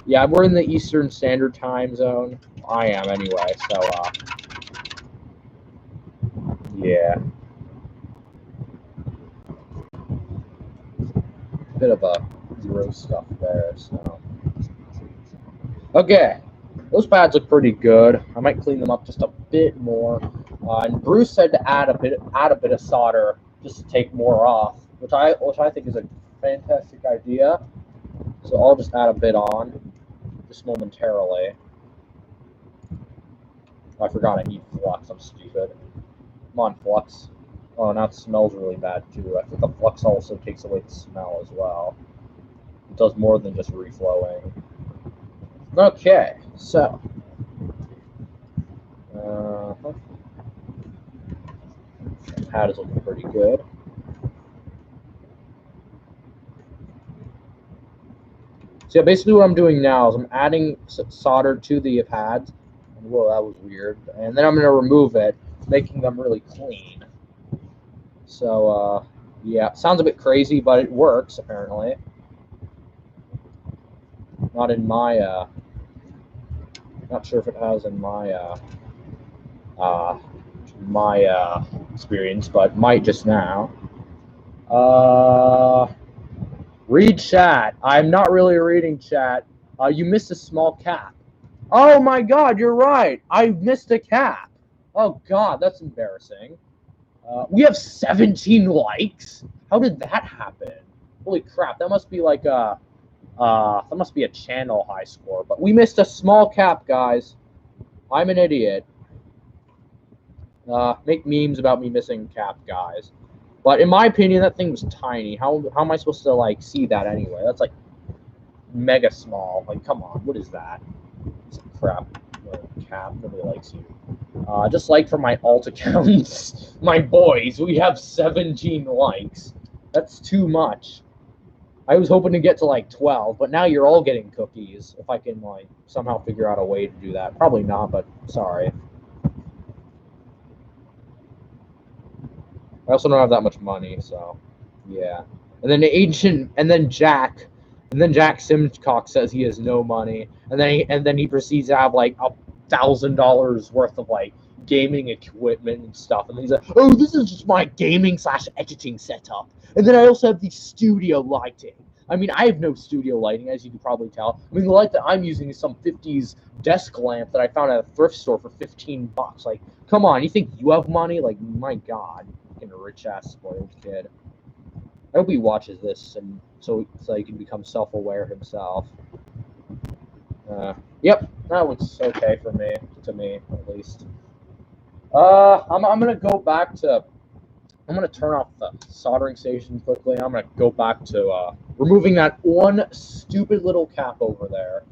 yeah, we're in the Eastern Standard Time zone. I am anyway. So, yeah, bit of a gross stuff there. So, okay. Those pads look pretty good. I might clean them up just a bit more. And Bruce said to add a bit of solder just to take more off, which I think is a fantastic idea. So I'll just add a bit on, just momentarily. Oh, I forgot I need flux. I'm stupid. Come on, flux. Oh, now it smells really bad too. I think the flux also takes away the smell as well. It does more than just reflowing. Okay, so. Pad is looking pretty good. So yeah, basically what I'm doing now is I'm adding solder to the pads. Whoa, that was weird. And then I'm going to remove it, making them really clean. So, yeah, sounds a bit crazy, but it works, apparently. Not in my, not sure if it has in my, experience, but might just now. Read chat. I'm not really reading chat. You missed a small cap. Oh my god, you're right. I missed a cap. Oh god, that's embarrassing. We have 17 likes. How did that happen? Holy crap, that must be like that must be a channel high score. But we missed a small cap, guys. I'm an idiot. Make memes about me missing cap, guys. But in my opinion, that thing was tiny. How am I supposed to like see that anyway? That's like mega small. Like, come on, what is that? It's a crap cap. Nobody likes you. Just like for my alt accounts, my boys, we have 17 likes. That's too much. I was hoping to get to like 12, but now you're all getting cookies. If I can like somehow figure out a way to do that. Probably not, but sorry. I also don't have that much money, so yeah. And then Jack Simcox says he has no money, and then he proceeds to have like $1,000 worth of like gaming equipment and stuff, and then he's like, "Oh, this is just my gaming/editing setup, and then I also have the studio lighting." I mean, I have no studio lighting, as you can probably tell. I mean, the light that I'm using is some 50s desk lamp that I found at a thrift store for $15. Like, come on, you think you have money? Like, my God, fucking rich ass spoiled kid. I hope he watches this, and so he can become self-aware himself. Yep, that looks okay for me, at least. I'm gonna go back to. I'm gonna turn off the soldering station quickly. I'm gonna go back to removing that one stupid little cap over there.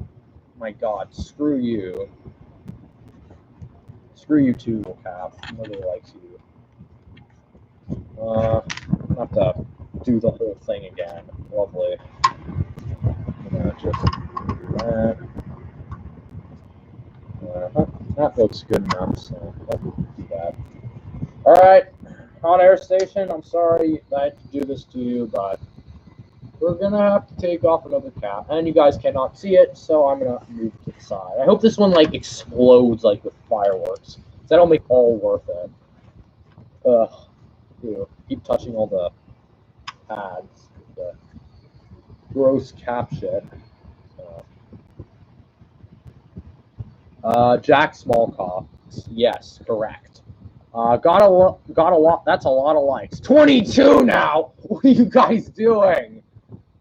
My God, screw you. Screw you too, little cap. Nobody likes you. I have to do the whole thing again. Lovely. I'm gonna just that looks good enough, so let's do that. Alright, hot air station, I'm sorry I had to do this to you, but we're gonna have to take off another cap. And you guys cannot see it, so I'm gonna move to the side. I hope this one like explodes like with fireworks. That'll make all worth it. Ugh. Ew. Keep touching all the pads. The gross cap shit. Jack Smallcock. Yes, correct. Got a lot. That's a lot of likes. 22 now. What are you guys doing?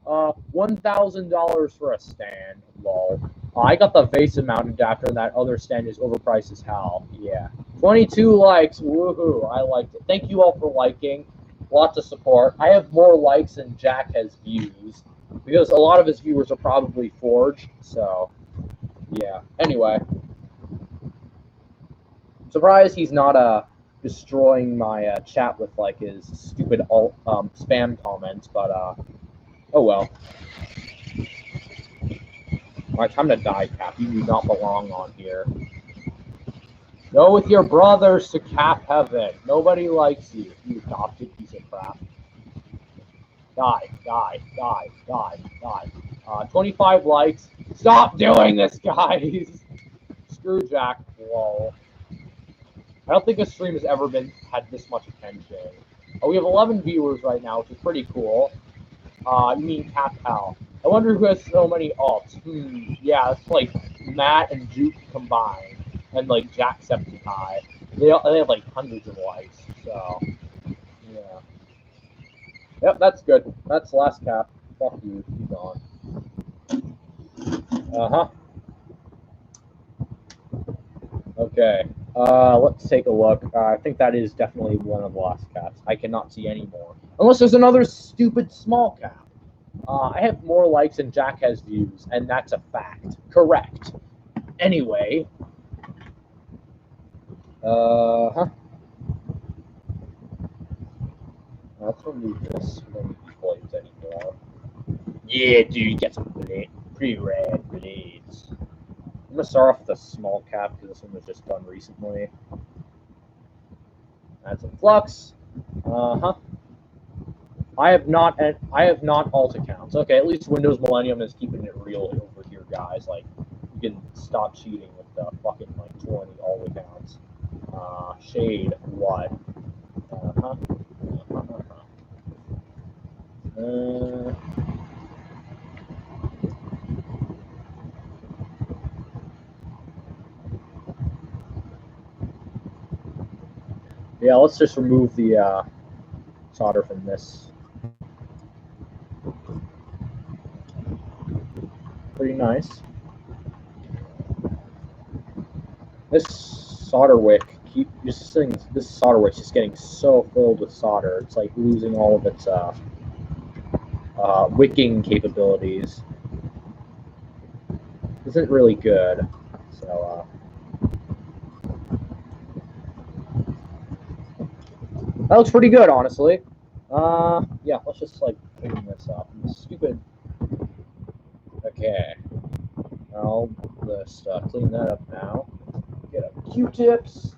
$1,000 for a stand. Lol. I got the Vesa mount adapter, and that other stand is overpriced as hell. Yeah. 22 likes. Woohoo! I liked it. Thank you all for liking. Lots of support. I have more likes than Jack has views, because a lot of his viewers are probably forged. So, yeah. Anyway. Surprised he's not destroying my chat with like his stupid spam comments, but oh well. Alright, time to die, Cap. You do not belong on here. Go with your brothers to Cap Heaven. Nobody likes you, you adopted piece of crap. Die, die, die, die, die. 25 likes. Stop doing this, guys! Screw Jack. Whoa. I don't think a stream has ever had this much attention. We have 11 viewers right now, which is pretty cool. You mean Cap Hell. I wonder who has so many alts. Yeah, it's like Matt and Juke combined, and like Jacksepticeye. They have like hundreds of likes, so yeah. Yep, that's good. That's the last cap. Fuck you, keep going. Okay. Let's take a look. I think that is definitely one of the last caps. I cannot see any more. Unless there's another stupid small cap. I have more likes than Jack has views, and that's a fact. Correct. Anyway. Let's remove this. We don't need these blades anymore. Yeah, dude, get some pretty rad blades. I'm gonna start off with a small cap because this one was just done recently. Add some flux. I have not alt accounts. Okay, at least Windows Millennium is keeping it real over here, guys. Like, you can stop cheating with the fucking like 20 alt accounts. Shade what? Yeah, let's just remove the solder from this. Pretty nice. This solder wick this solder wick's just getting so filled with solder. It's like losing all of its wicking capabilities. Isn't really good. So that looks pretty good, honestly. Yeah, let's just like clean this up. This stupid. Okay. I'll just clean that up now. Get a Q-tips.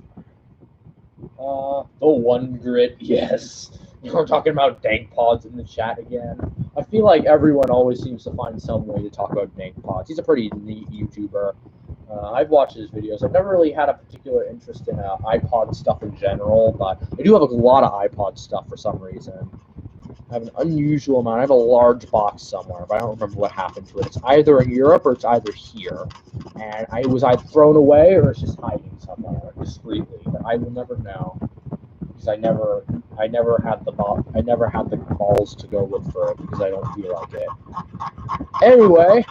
The one grit, yes. We're talking about dank pods in the chat again. I feel like everyone always seems to find some way to talk about dank pods. He's a pretty neat YouTuber. I've watched his videos. I've never really had a particular interest in iPod stuff in general, but I do have a lot of iPod stuff for some reason. I have an unusual amount. I have a large box somewhere, but I don't remember what happened to it. It's either in Europe or it's either here. And it was either thrown away or it's just hiding somewhere discreetly. But I will never know. Because I never had the balls to go look for it because I don't feel like it. Anyway,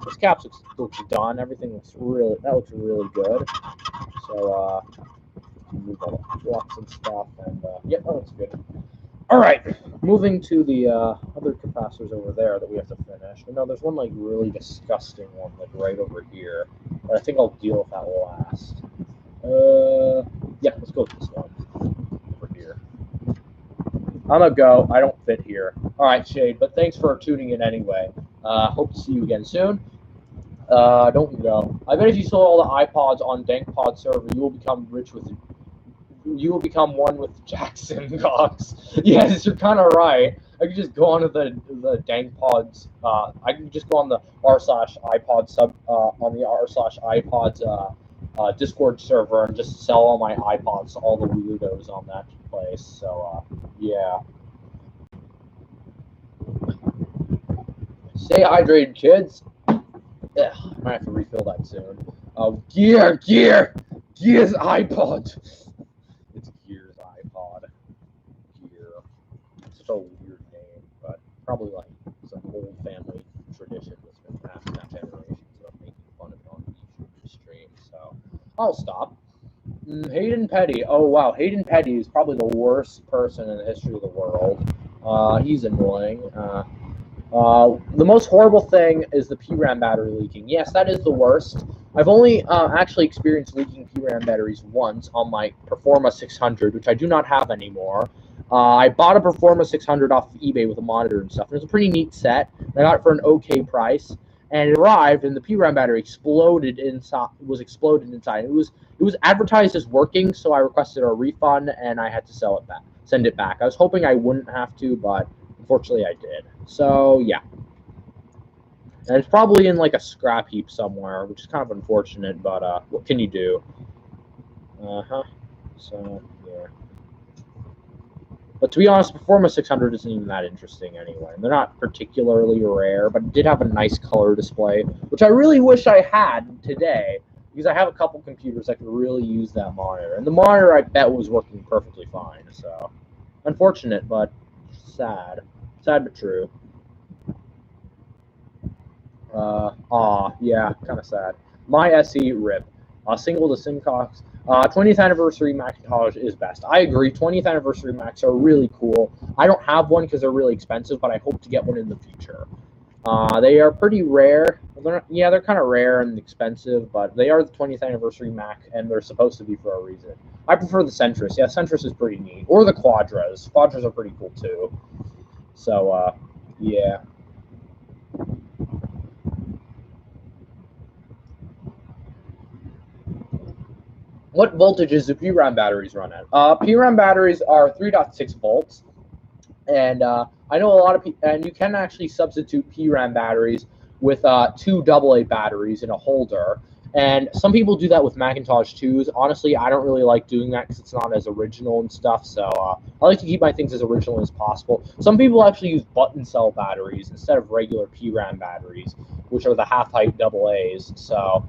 this cap looks done. Everything looks really good. So move all the blocks and stuff, and yeah, that looks good. All right, moving to the other capacitors over there that we have to finish. You know, there's one like really disgusting one like right over here, but I think I'll deal with that last. Yeah, let's go with this one over here. I'm gonna go. I don't fit here. All right, Shade, but thanks for tuning in anyway. Hope to see you again soon. Don't go. I bet if you sold all the iPods on DankPod server, you will become rich with. You will become one with Jackson Cox. Yes, you're kind of right. I could just go onto the DankPods. I can just go on the r/iPod sub on the r/iPods Discord server and just sell all my iPods to all the weirdos on that place. So yeah. Stay hydrated, kids. Yeah, I might have to refill that soon. Gear's iPod. It's Gear's iPod. Gear. It's such a weird name, but probably like some old family tradition that's been passed down generations of making fun of it on YouTube stream. So I'll stop. Hayden Petty. Oh wow, Hayden Petty is probably the worst person in the history of the world. He's annoying. The most horrible thing is the PRAM battery leaking. Yes, that is the worst. I've only actually experienced leaking PRAM batteries once on my Performa 600, which I do not have anymore. I bought a Performa 600 off of eBay with a monitor and stuff. And it was a pretty neat set. I got it for an okay price, and it arrived, and the PRAM battery exploded inside. It was advertised as working, so I requested a refund, and I had to send it back. I was hoping I wouldn't have to, but unfortunately I did. So yeah, and it's probably in like a scrap heap somewhere, which is kind of unfortunate, but what can you do? So yeah, but to be honest, Performa 600 isn't even that interesting anyway. They're not particularly rare, but it did have a nice color display, which I really wish I had today, because I have a couple computers that could really use that monitor, and the monitor I bet was working perfectly fine. So unfortunate, but sad but true. Yeah, kind of sad. My SE rip. Single to Simcox. 20th anniversary Macintosh is best. I agree. 20th anniversary Macs are really cool. I don't have one because they're really expensive, but I hope to get one in the future. They are pretty rare. They're kind of rare and expensive, but they are the 20th anniversary Mac, and they're supposed to be for a reason. I prefer the Centris. Yeah, Centris is pretty neat. Or the Quadras. Quadras are pretty cool too. So, yeah. What voltages do PRAM batteries run at? PRAM batteries are 3.6 volts, and I know a lot of people, and you can actually substitute PRAM batteries with two AA batteries in a holder. And some people do that with Macintosh 2s. Honestly, I don't really like doing that because it's not as original and stuff. So I like to keep my things as original as possible. Some people actually use button cell batteries instead of regular PRAM batteries, which are the half-height AA's. So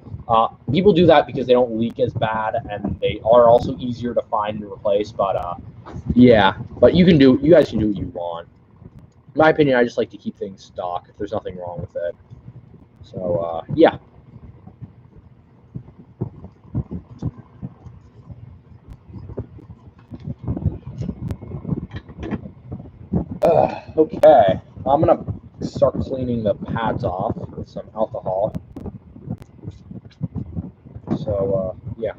people do that because they don't leak as bad, and they are also easier to find and replace. But yeah, but you guys can do what you want. In my opinion, I just like to keep things stock if there's nothing wrong with it. So yeah. Okay, I'm gonna start cleaning the pads off with some alcohol. So yeah.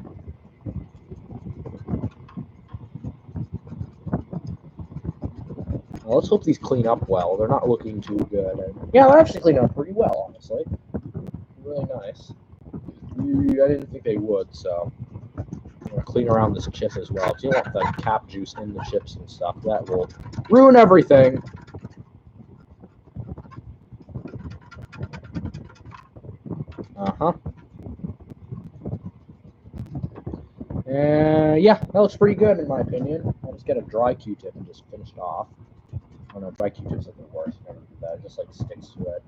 Well, let's hope these clean up well. They're not looking too good. And, yeah, they actually clean up pretty well, honestly. Really nice. I didn't think they would, so I'm going to clean around this chip as well. Because you don't want the cap juice in the chips and stuff. That will ruin everything. Uh-huh. Yeah, that looks pretty good in my opinion. I'll just get a dry Q-tip and just finish it off. Oh no, dry Q-tips are the worst. Never do that. It just like sticks to it.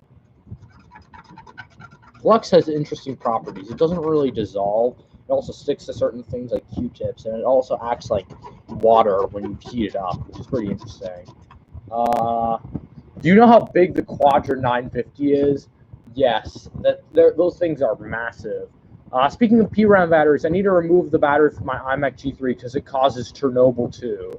Flux has interesting properties. It doesn't really dissolve. It also sticks to certain things like Q-tips, and it also acts like water when you heat it up, which is pretty interesting. Do you know how big the Quadra 950 is? Yes, those things are massive. Speaking of PRAM batteries, I need to remove the battery from my iMac G3 because it causes Chernobyl 2.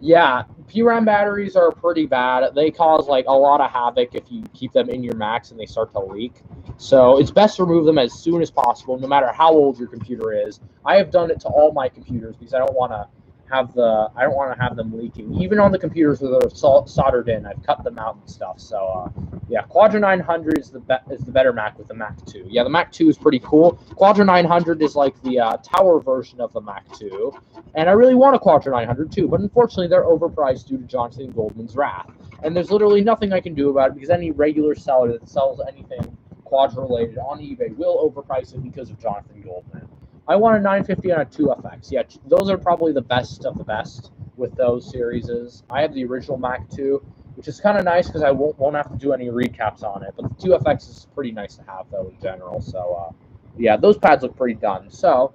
Yeah, PRAM batteries are pretty bad. They cause like a lot of havoc if you keep them in your Macs and they start to leak. So it's best to remove them as soon as possible, no matter how old your computer is. I have done it to all my computers because I don't want to have them leaking. Even on the computers that are soldered in, I've cut them out and stuff. So yeah, Quadra 900 is the better Mac with the Mac 2. Yeah, the Mac 2 is pretty cool. Quadra 900 is like the tower version of the Mac 2. And I really want a Quadra 900 too, but unfortunately they're overpriced due to Jonathan Goldman's wrath. And there's literally nothing I can do about it because any regular seller that sells anything Quadra related on eBay will overprice it because of Jonathan Goldman. I want a 950 and a 2FX. Yeah, those are probably the best of the best with those series. I have the original Mac 2, which is kind of nice because I won't have to do any recaps on it. But the 2FX is pretty nice to have, though, in general. So, yeah, those pads look pretty done. So,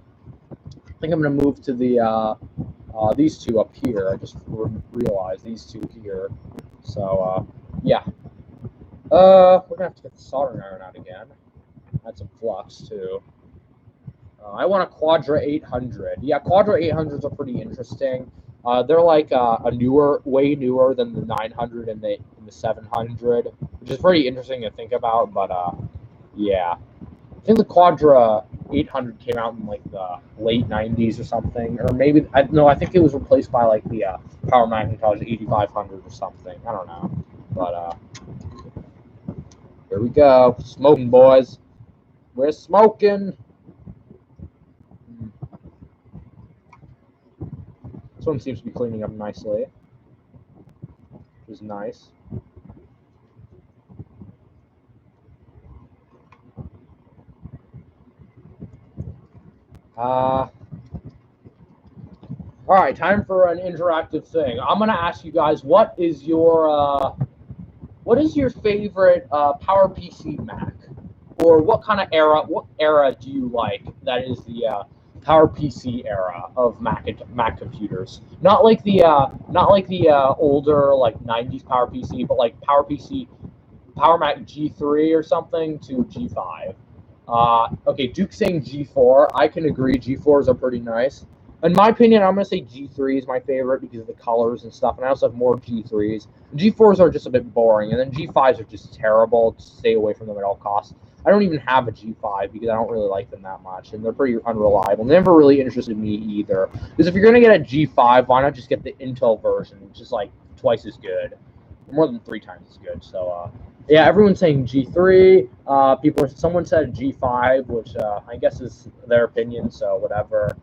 I think I'm going to move to the these two up here. I just realized these two here. So, yeah. We're going to have to get the soldering iron out again. Add some flux, too. I want a Quadra 800. Yeah, Quadra 800s are pretty interesting. They're like way newer than the 900 and the 700, which is pretty interesting to think about. But yeah, I think the Quadra 800 came out in like the late 90s or something, or maybe I think it was replaced by like the Power Macintosh 8500 or something. I don't know, but here we go, smoking boys. We're smoking. This one seems to be cleaning up nicely, which is nice. All right, time for an interactive thing. I'm gonna ask you guys, what is your favorite PowerPC Mac, or what era do you like? That is the PowerPC era of Mac computers. Not like the older like 90s PowerPC, but like PowerPC, Power Mac G3 or something to G5. Okay, Duke's saying G4. I can agree. G4s are pretty nice. In my opinion, I'm going to say G3 is my favorite because of the colors and stuff, and I also have more G3s. G4s are just a bit boring, and then G5s are just terrible. Stay away from them at all costs. I don't even have a G5 because I don't really like them that much, and they're pretty unreliable. They never really interested me either. Because if you're going to get a G5, why not just get the Intel version, which is like twice as good, more than 3 times as good. So, yeah, everyone's saying G3. Someone said G5, which I guess is their opinion, so whatever.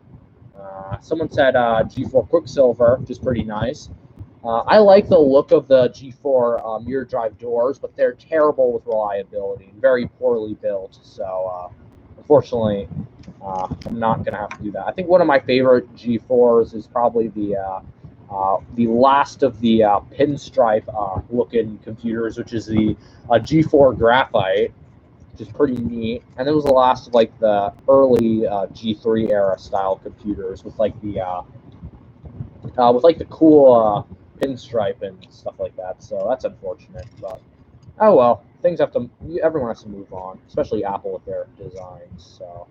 Someone said G4 Quicksilver, which is pretty nice. I like the look of the G4 mirror drive doors, but they're terrible with reliability and very poorly built. So, unfortunately, I'm not going to have to do that. I think one of my favorite G4s is probably the last of the pinstripe looking computers, which is the G4 Graphite, which is pretty neat. And it was the last of like the early G3 era style computers with like the cool pinstripe and stuff like that. So that's unfortunate, but oh well. Everyone has to move on, especially Apple with their designs. So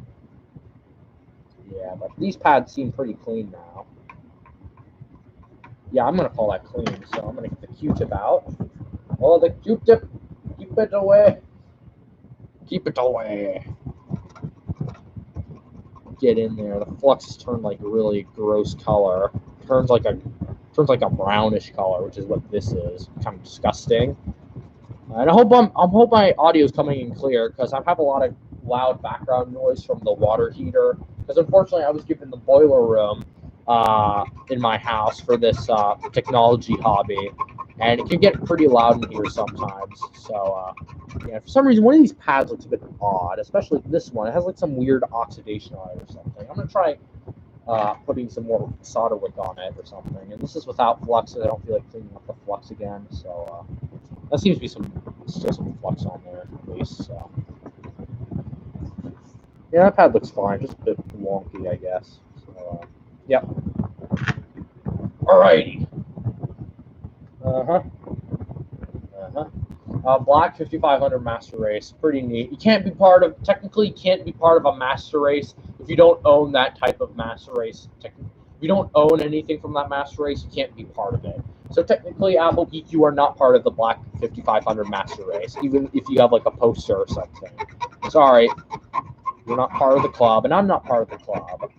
yeah, but these pads seem pretty clean now. Yeah, I'm going to call that clean, so I'm going to get the Q-tip out. Oh, the Q-tip! Keep it away! Keep it away! Get in there. The flux has turned like a really gross color. Turns like a turns like a brownish color, which is what this is. Kind of disgusting. And I hope my audio is coming in clear, because I have a lot of loud background noise from the water heater. Because unfortunately, I was given the boiler room in my house for this technology hobby, and it can get pretty loud in here sometimes. So yeah, for some reason, one of these pads looks a bit odd, especially this one. It has like some weird oxidation on it or something. I'm gonna try putting some more solder wick on it or something. And this is without flux, so I don't feel like cleaning up the flux again. So that seems to be still some flux on there at least. So yeah, that pad looks fine, just a bit wonky, I guess. So yep. Alrighty. Black 5500 master race, pretty neat. You can't be technically, you can't be part of a master race if you don't own that type of master race. If you don't own anything from that master race, you can't be part of it. So technically, Apple Geek, you are not part of the Black 5500 master race, even if you have like a poster or something. Sorry, you're not part of the club, and I'm not part of the club.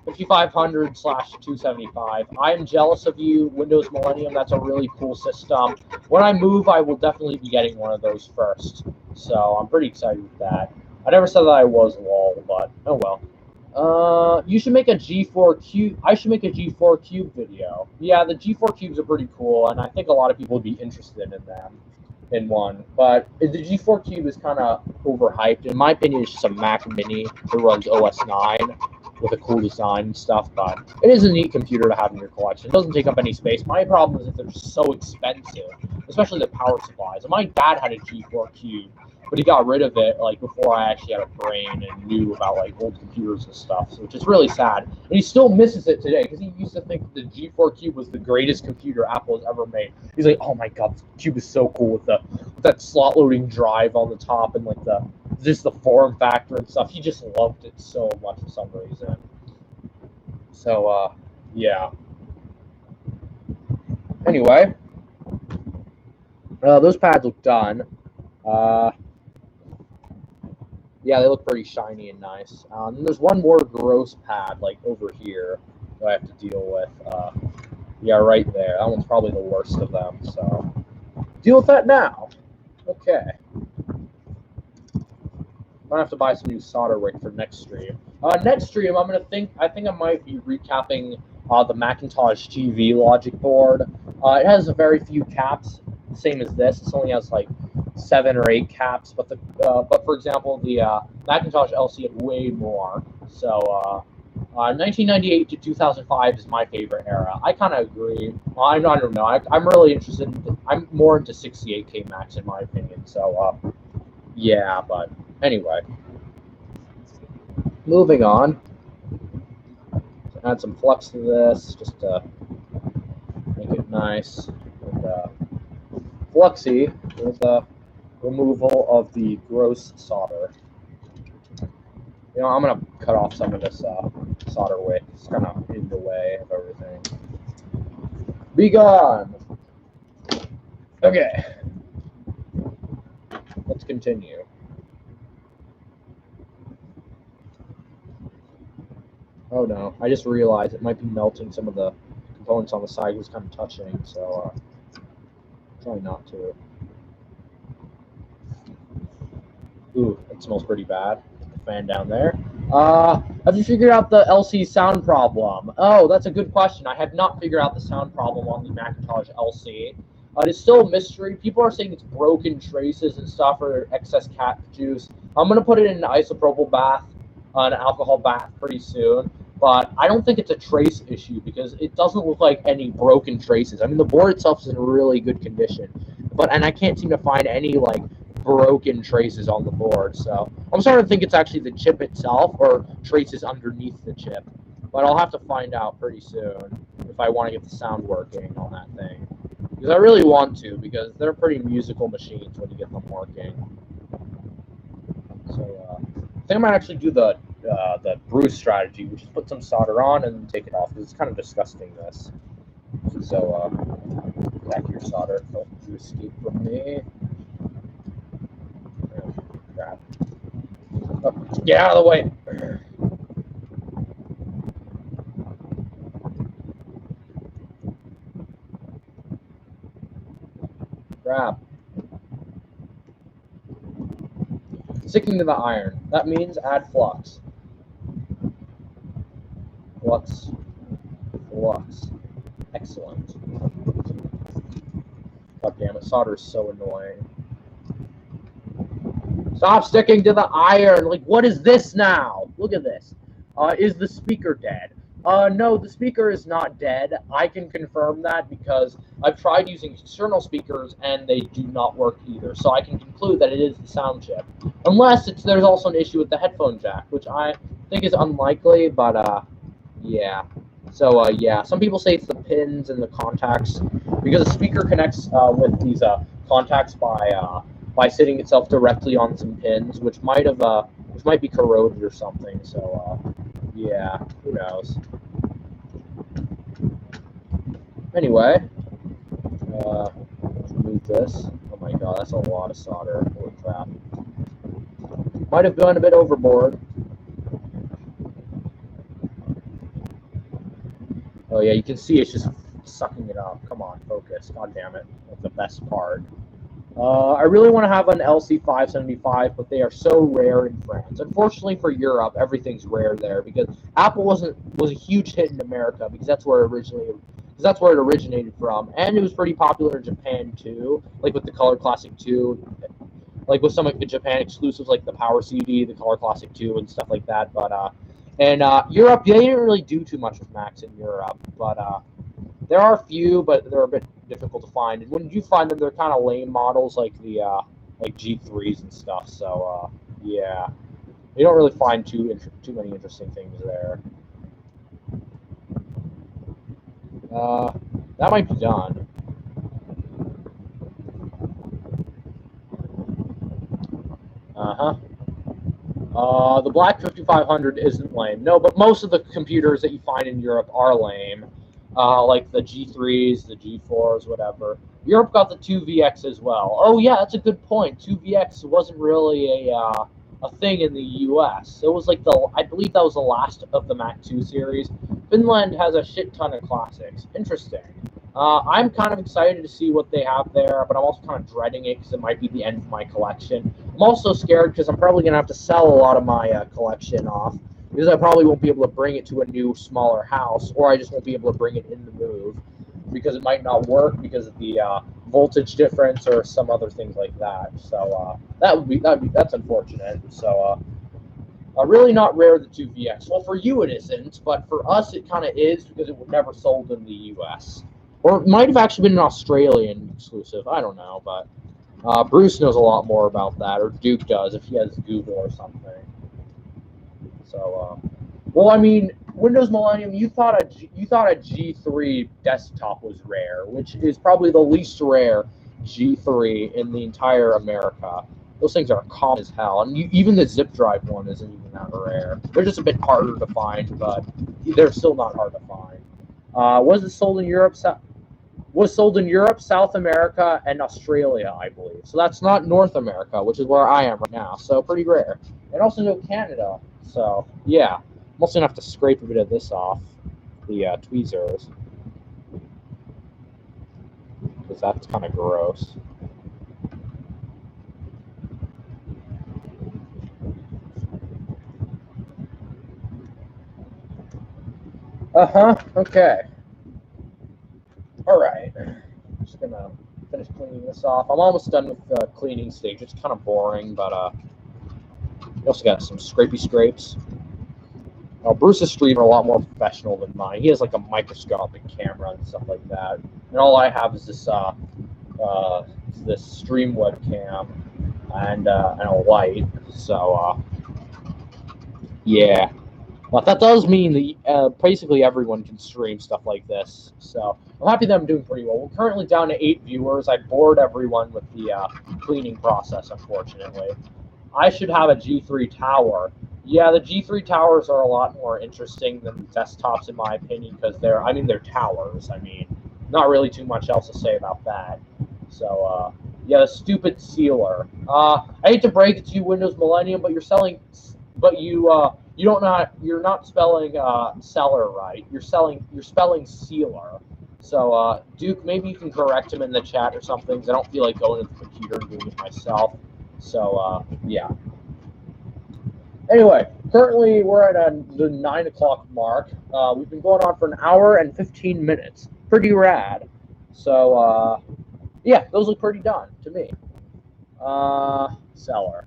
5500/275. I am jealous of you, Windows Millennium. That's a really cool system. When I move, I will definitely be getting one of those first. So I'm pretty excited with that. I never said that I was, lol, but oh well. You should make a G4 Cube. I should make a G4 Cube video. Yeah, the G4 Cubes are pretty cool, and I think a lot of people would be interested in them. In one, but the G4 Cube is kind of overhyped. In my opinion, it's just a Mac Mini that runs OS 9 with a cool design and stuff, but it is a neat computer to have in your collection. It doesn't take up any space. My problem is that they're so expensive, especially the power supplies. And my dad had a G4 Cube, but he got rid of it like before I actually had a brain and knew about like old computers and stuff, so which is really sad. And he still misses it today because he used to think the G4 Cube was the greatest computer Apple has ever made. He's like, oh my god, the Cube is so cool with that slot loading drive on the top and like just the form factor and stuff. He just loved it so much for some reason. So yeah. Anyway, those pads look done. Yeah, they look pretty shiny and nice. There's one more gross pad, like over here, that I have to deal with. Yeah, right there. That one's probably the worst of them. So deal with that now. Okay. I'm gonna have to buy some new solder wick for next stream. Next stream, I think I might be recapping the Macintosh TV logic board. It has a very few caps, same as this. It only has like 7 or 8 caps, but for example, the Macintosh LC had way more. So 1998 to 2005 is my favorite era. I kind of agree. I don't know. I'm really interested. I'm more into 68K Macs in my opinion. So yeah, but anyway, moving on. So add some flux to this just to make it nice and fluxy with removal of the gross solder. You know, I'm gonna cut off some of this solder wick. It's kind of in the way of everything. Be gone. Okay, let's continue. Oh no, I just realized it might be melting some of the components on the side. It was kind of touching, so try not to. Ooh, it smells pretty bad. Put the fan down there. Have you figured out the LC sound problem? Oh, that's a good question. I have not figured out the sound problem on the Macintosh LC. It is still a mystery. People are saying it's broken traces and stuff or excess cat juice. I'm going to put it in an isopropyl bath, an alcohol bath pretty soon. But I don't think it's a trace issue because it doesn't look like any broken traces. I mean, the board itself is in really good condition. And I can't seem to find any, like, broken traces on the board. So I'm starting to think it's actually the chip itself or traces underneath the chip. But I'll have to find out pretty soon if I want to get the sound working on that thing. Because I really want to, because they're pretty musical machines when you get them working. So I think I might actually do the Bruce strategy, which is put some solder on and take it off, because it's kind of disgusting, this. So back your solder. Don't you escape from me. Crap. Oh, get out of the way. Crap. Sticking to the iron. That means add flux. Flux. Flux. Excellent. God damn it, solder is so annoying. Stop sticking to the iron! Like, what is this now? Look at this. Is the speaker dead? No, the speaker is not dead. I can confirm that because I've tried using external speakers and they do not work either. So I can conclude that it is the sound chip. Unless there's also an issue with the headphone jack, which I think is unlikely, but yeah. So yeah, some people say it's the pins and the contacts because the speaker connects with these contacts by sitting itself directly on some pins, which might be corroded or something. So yeah, who knows? Anyway, remove this. Oh my god, that's a lot of solder. Holy crap! Might have gone a bit overboard. Oh yeah, you can see it's just sucking it up. Come on, focus. God damn it. That's the best part. I really want to have an LC575, but they are so rare in France. Unfortunately for Europe, everything's rare there because Apple was a huge hit in America because that's where it originated from, and it was pretty popular in Japan too, like with the Color Classic 2, like with some of the Japan exclusives like the Power CD, the Color Classic 2, and stuff like that. But Europe, they didn't really do too much with Macs in Europe, but there are a few, but they're a bit difficult to find. And when you find them, they're kind of lame models, like the like G3s and stuff. So yeah, you don't really find too many interesting things there. That might be done. The Black 5500 isn't lame. No, but most of the computers that you find in Europe are lame. Like the G3s, the G4s, whatever. Europe got the 2VX as well. Oh yeah, that's a good point. 2VX wasn't really a thing in the US. It was like I believe that was the last of the Mac 2 series. Finland has a shit ton of classics. Interesting. I'm kind of excited to see what they have there, but I'm also kind of dreading it because it might be the end of my collection. I'm also scared because I'm probably going to have to sell a lot of my collection off because I probably won't be able to bring it to a new, smaller house, or I just won't be able to bring it in the move because it might not work because of the voltage difference or some other things like that. So that's unfortunate. So really not rare, the 2VX. Well, for you it isn't, but for us it kind of is because it was never sold in the US. Or it might have actually been an Australian exclusive. I don't know, but Bruce knows a lot more about that, or Duke does if he has Google or something. So, well, I mean, Windows Millennium, you thought a G3 desktop was rare, which is probably the least rare G3 in the entire America. Those things are common as hell, and even the zip drive one isn't even that rare. They're just a bit harder to find, but they're still not hard to find. Was it sold in Europe? Was sold in Europe, South America, and Australia, I believe. So that's not North America, which is where I am right now. So pretty rare. And also no Canada. So yeah, I'm also gonna have to scrape a bit of this off the tweezers because that's kind of gross. Okay. All right. Just gonna finish cleaning this off. I'm almost done with the cleaning stage. It's kind of boring, but we also got some scrapey scrapes. Bruce's streams are a lot more professional than mine. He has like a microscopic camera and stuff like that, and all I have is this stream webcam and a light. So yeah. But that does mean that basically everyone can stream stuff like this. So I'm happy that I'm doing pretty well. We're currently down to 8 viewers. I bored everyone with the cleaning process, unfortunately. I should have a G3 tower. Yeah, the G3 towers are a lot more interesting than desktops, in my opinion, because they're towers. I mean, not really too much else to say about that. So, yeah, the stupid sealer. I hate to break it to you, Windows Millennium, but you're not spelling seller right. You're spelling sealer. So, Duke, maybe you can correct him in the chat or something, because I don't feel like going to the computer and doing it myself. So, yeah. Anyway, currently we're at the 9 o'clock mark. We've been going on for an hour and 15 minutes. Pretty rad. So, yeah, those look pretty done to me. Seller.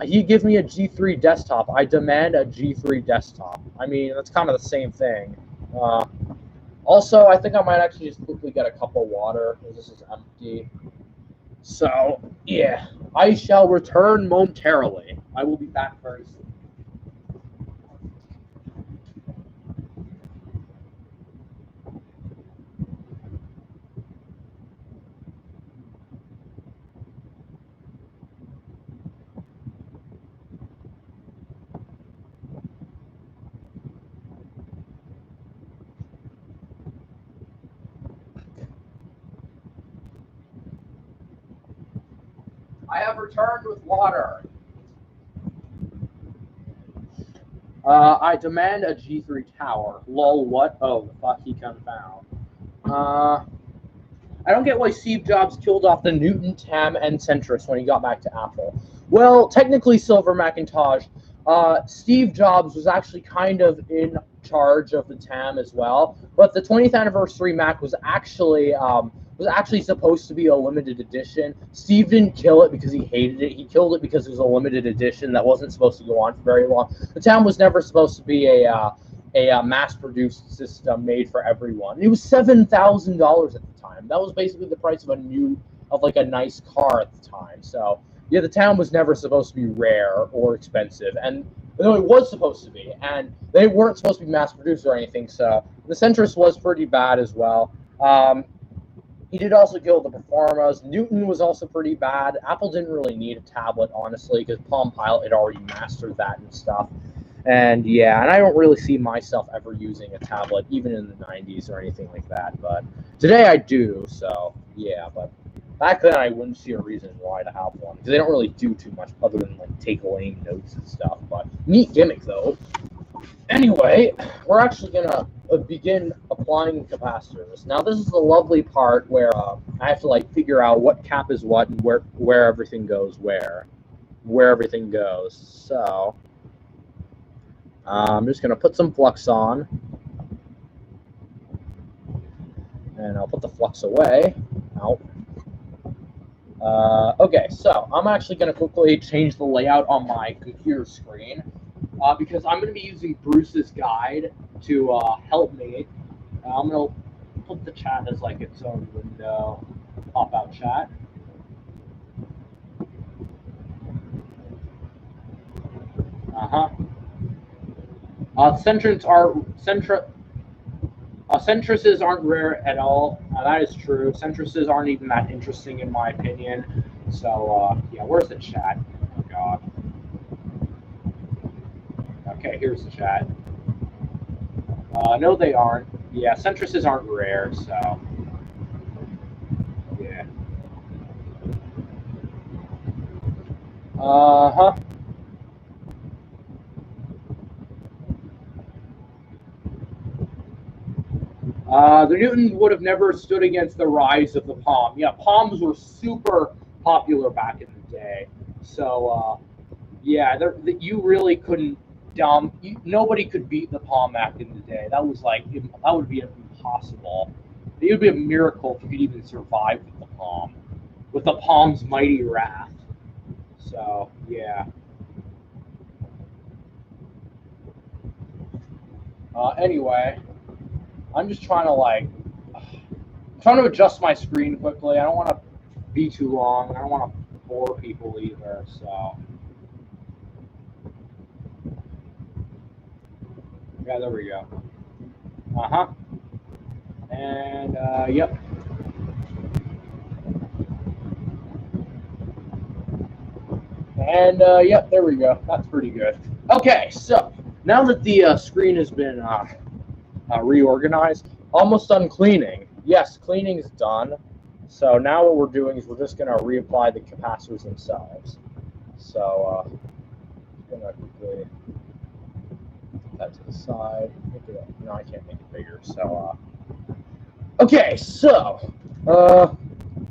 He gives me a G3 desktop. I demand a G3 desktop. I mean, that's kind of the same thing. Also, I think I might actually just quickly get a cup of water, because this is empty. So, yeah. I shall return momentarily. I will be back very soon. I have returned with water. I demand a G3 tower. Lol, what? Oh, fuck, he confound. I don't get why Steve Jobs killed off the Newton, TAM, and Centris when he got back to Apple. Well, technically, Silver Macintosh, Steve Jobs was actually kind of in charge of the TAM as well, but the 20th anniversary Mac was actually supposed to be a limited edition. Steve didn't kill it because he hated it. He killed it because it was a limited edition that wasn't supposed to go on for very long. The TAM was never supposed to be a mass-produced system made for everyone. It was $7,000 at the time. That was basically the price of like a nice car at the time. So yeah, the town was never supposed to be rare or expensive, and no, it was supposed to be, and they weren't supposed to be mass-produced or anything. So the Centris was pretty bad as well. He did also kill the Performas. Newton was also pretty bad. Apple didn't really need a tablet, honestly, because Palm Pilot had already mastered that and stuff. And yeah, and I don't really see myself ever using a tablet, even in the 90s or anything like that. But today I do, so yeah. But back then I wouldn't see a reason why to have one, because they don't really do too much other than like take lame notes and stuff. But neat gimmick though. Anyway, we're actually gonna begin applying capacitors. Now this is the lovely part where I have to like figure out what cap is what and where everything goes where everything goes. So I'm just going to put some flux on, and I'll put the flux away. Out. Okay, so I'm actually going to quickly change the layout on my computer screen because I'm going to be using Bruce's guide to help me. I'm going to put the chat as like its own window, pop-out chat. Centrises aren't rare at all. That is true. Centrises aren't even that interesting in my opinion. So, yeah, where's the chat? Oh, God. Okay, here's the chat. No, they aren't. Yeah, Centrises aren't rare, so... Yeah. Uh-huh. The Newton would have never stood against the rise of the Palm. Yeah, Palms were super popular back in the day. So, yeah, you really couldn't nobody could beat the Palm back in the day. That would be impossible. It would be a miracle if you could even survive with the Palm. With the Palm's mighty wrath. So, yeah. Anyway, I'm just trying to adjust my screen quickly. I don't want to be too long. I don't want to bore people either, so. Yeah, there we go. Uh-huh. And, yep. And, yep, there we go. That's pretty good. Okay, so now that the screen has been reorganized, almost done cleaning. Yes, cleaning is done. So now what we're doing is we're just going to reapply the capacitors themselves. So I'm going to quickly put that to the side. No, I can't make it bigger. So, Okay, so,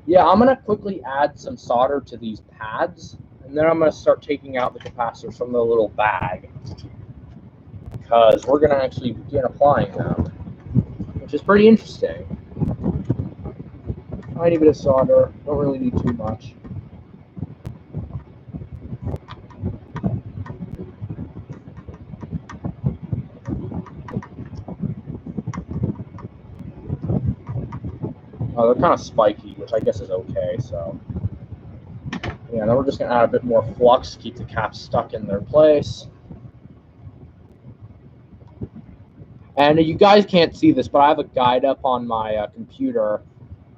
yeah, I'm going to quickly add some solder to these pads, and then I'm going to start taking out the capacitors from the little bag, because we're going to actually begin applying them, which is pretty interesting. Tiny bit of solder, don't really need too much. They're kind of spiky, which I guess is okay, so. Yeah, then we're just going to add a bit more flux to keep the caps stuck in their place. And you guys can't see this, but I have a guide up on my computer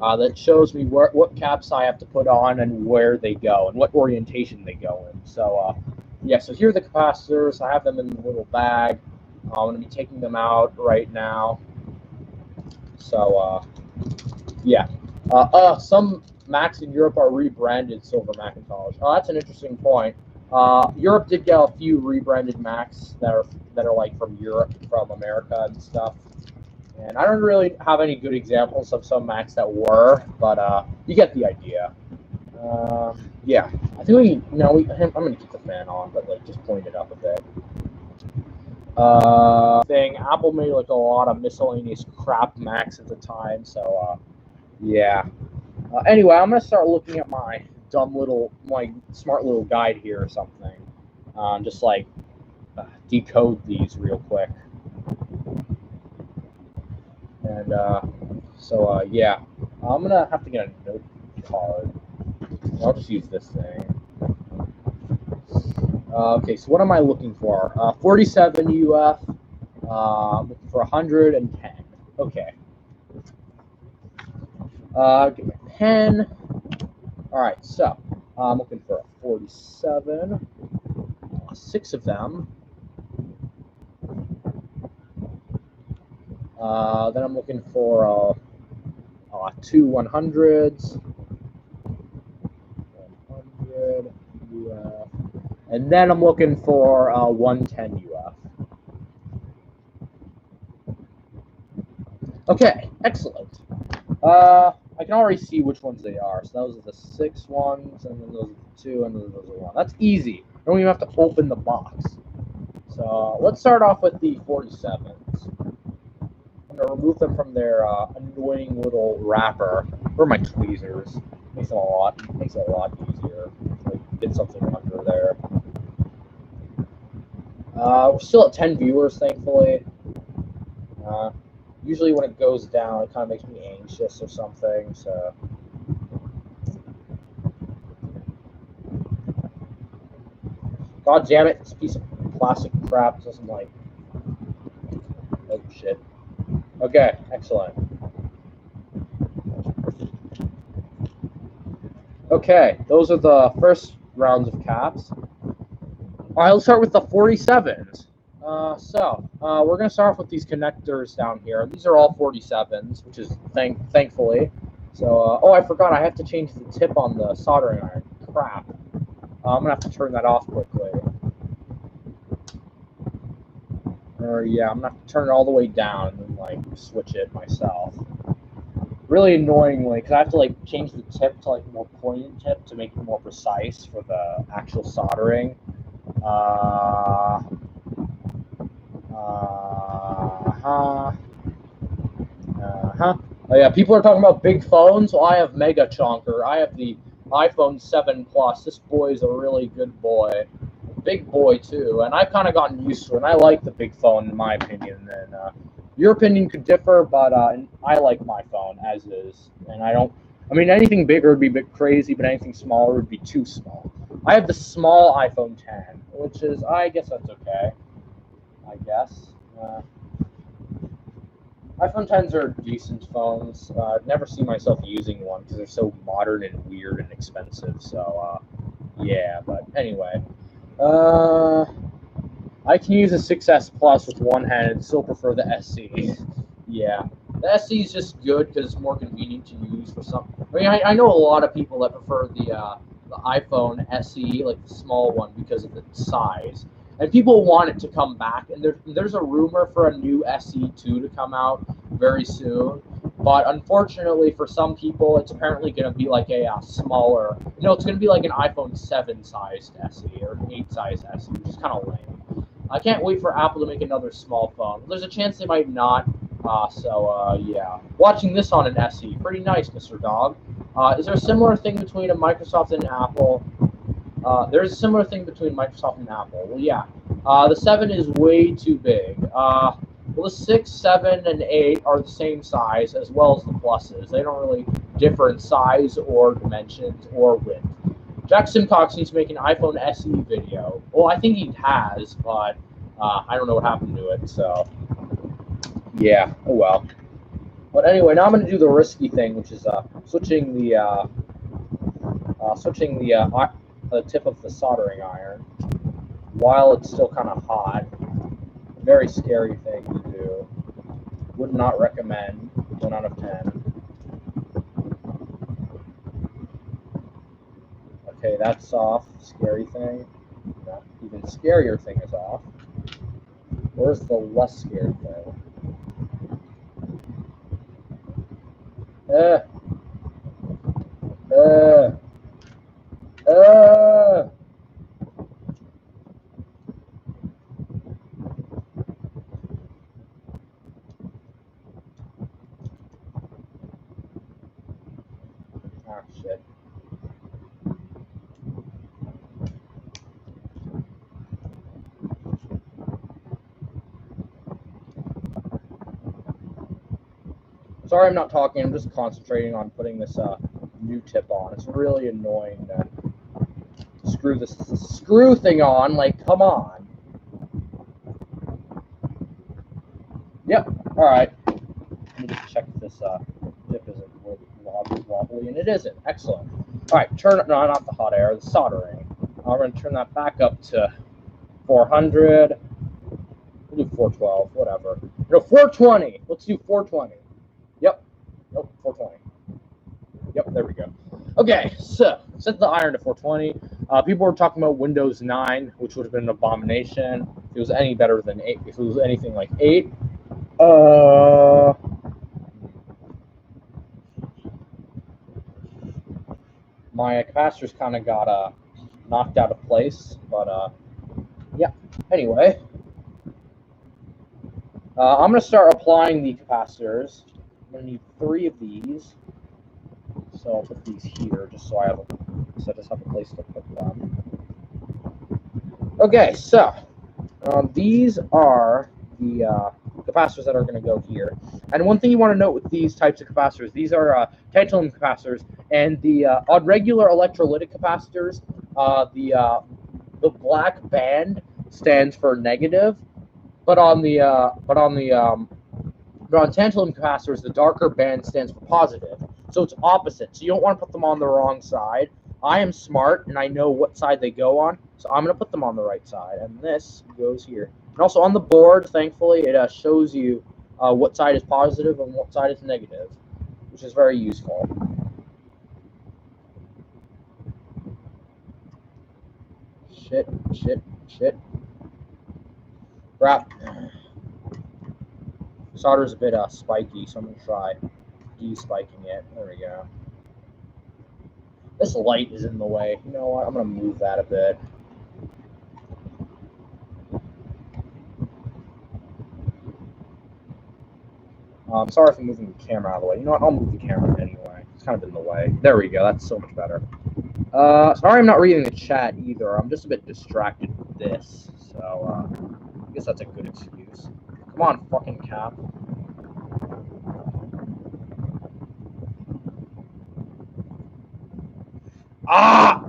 that shows me what caps I have to put on and where they go and what orientation they go in. So, yeah, so here are the capacitors. I have them in the little bag. I'm going to be taking them out right now. So, yeah. Some Macs in Europe are rebranded Silver Macintosh. Oh, that's an interesting point. Europe did get a few rebranded Macs that are like from Europe, from America and stuff. And I don't really have any good examples of some Macs that were, but you get the idea. Yeah, I think I'm gonna keep the fan on, but like just point it up a bit. Apple made like a lot of miscellaneous crap Macs at the time, so yeah. Anyway, I'm gonna start looking at my smart little guide here or something. Just like decode these real quick. And so yeah, I'm gonna have to get a note card. I'll just use this thing. Okay, so what am I looking for? 47 UF. I'm looking for 110. Okay. Get my pen. All right, so I'm looking for a 47. 6 of them. Then I'm looking for 2 100s. 100 UF. And then I'm looking for 110 UF. Okay, excellent. I can already see which ones they are. So those are the 6 ones, and then those are the 2, and then those are 1. That's easy. I don't even have to open the box. So let's start off with the 47s. I'm going to remove them from their annoying little wrapper. Where are my tweezers? Makes it a lot easier. Like, get something under there. We're still at 10 viewers, thankfully. Usually when it goes down, it kind of makes me anxious or something, so. God damn it, this piece of plastic crap doesn't like. Oh, shit. Okay, excellent. Okay, those are the first rounds of caps. All right, let's start with the 47s. We're going to start off with these connectors down here. These are all 47s, which is thankfully. So, oh, I forgot. I have to change the tip on the soldering iron. Crap. I'm going to have to turn that off quickly. Yeah, I'm going to have to turn it all the way down and then, like, switch it myself. Really annoyingly, because I have to, like, change the tip to, like, a more pointed tip to make it more precise for the actual soldering. Oh yeah, people are talking about big phones. Well, I have Mega Chonker. I have the iPhone 7 Plus. This boy is a really good boy. Big boy, too. And I've kind of gotten used to it. And I like the big phone, in my opinion. And your opinion could differ, but I like my phone as is. And I mean, anything bigger would be a bit crazy, but anything smaller would be too small. I have the small iPhone 10, which is, I guess that's okay. I guess. iPhone 10s are decent phones. I've never seen myself using one because they're so modern and weird and expensive. So, yeah, but anyway. I can use a 6S Plus with one hand and still prefer the SE. Yeah. The SE is just good because it's more convenient to use for some. I mean, I know a lot of people that prefer the iPhone SE, like the small one, because of its size. And people want it to come back. And there's a rumor for a new SE2 to come out very soon. But unfortunately for some people, it's apparently going to be like a smaller, it's going to be like an iPhone 7 sized SE or an 8 sized SE, which is kind of lame. I can't wait for Apple to make another small phone. There's a chance they might not. Yeah. Watching this on an SE, pretty nice, Mr. Dog. Is there a similar thing between a Microsoft and Apple? There's a similar thing between Microsoft and Apple. Well, yeah. The 7 is way too big. Well, the 6, 7, and 8 are the same size, as well as the pluses. They don't really differ in size or dimensions or width. Jack Simcox needs to make an iPhone SE video. Well, I think he has, but I don't know what happened to it, so yeah, oh well. But anyway, now I'm going to do the risky thing, which is switching the tip of the soldering iron while it's still kind of hot. Very scary thing to do. Would not recommend. 1 out of 10. Okay, that's off. Scary thing. No, even scarier thing is off. Where's the less scary thing? Ah, shit. Sorry I'm not talking, I'm just concentrating on putting this new tip on. It's really annoying to screw this screw thing on, like, come on. Yep, alright. Let me just check if this tip isn't wobbly, and it isn't. Excellent. Alright, turn it, no, not the hot air, the soldering. I'm going to turn that back up to 400. We'll do 412, whatever. No, 420. Let's do 420. Yep. Nope, 420. Yep, there we go. Okay, so set the iron to 420. People were talking about Windows 9, which would have been an abomination if it was any better than 8. If it was anything like 8. My capacitors kind of got knocked out of place, but yeah. Anyway, I'm going to start applying the capacitors. I'm going to need 3 of these. So I'll put these here just so I just have a place to put them. Okay, so these are the capacitors that are going to go here. And one thing you want to note with these types of capacitors, these are tantalum capacitors, and the on regular electrolytic capacitors, the black band stands for negative, but on tantalum capacitors, the darker band stands for positive. So it's opposite. So you don't want to put them on the wrong side. I am smart, and I know what side they go on, so I'm going to put them on the right side. And this goes here. And also on the board, thankfully, it shows you what side is positive and what side is negative, which is very useful. Shit. Crap. Solder's a bit spiky, so I'm going to try de-spiking it. There we go. This light is in the way. You know what? I'm going to move that a bit. I'm sorry if I'm moving the camera out of the way. You know what? I'll move the camera anyway. It's kind of in the way. There we go. That's so much better. Sorry I'm not reading the chat either. I'm just a bit distracted with this. So, I guess that's a good excuse. Come on, fucking Cap. Ah!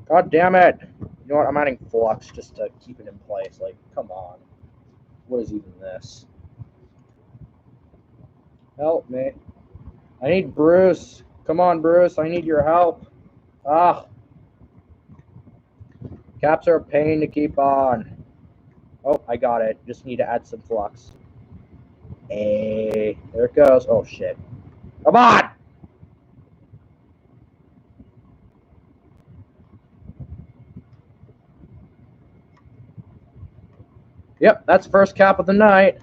God damn it! You know what? I'm adding flux just to keep it in place. Like, come on. What is even this? Help me. I need Bruce. Come on, Bruce. I need your help. Ah. Caps are a pain to keep on. Oh, I got it. Just need to add some flux. Hey, there it goes. Oh, shit. Come on! Yep, that's first cap of the night.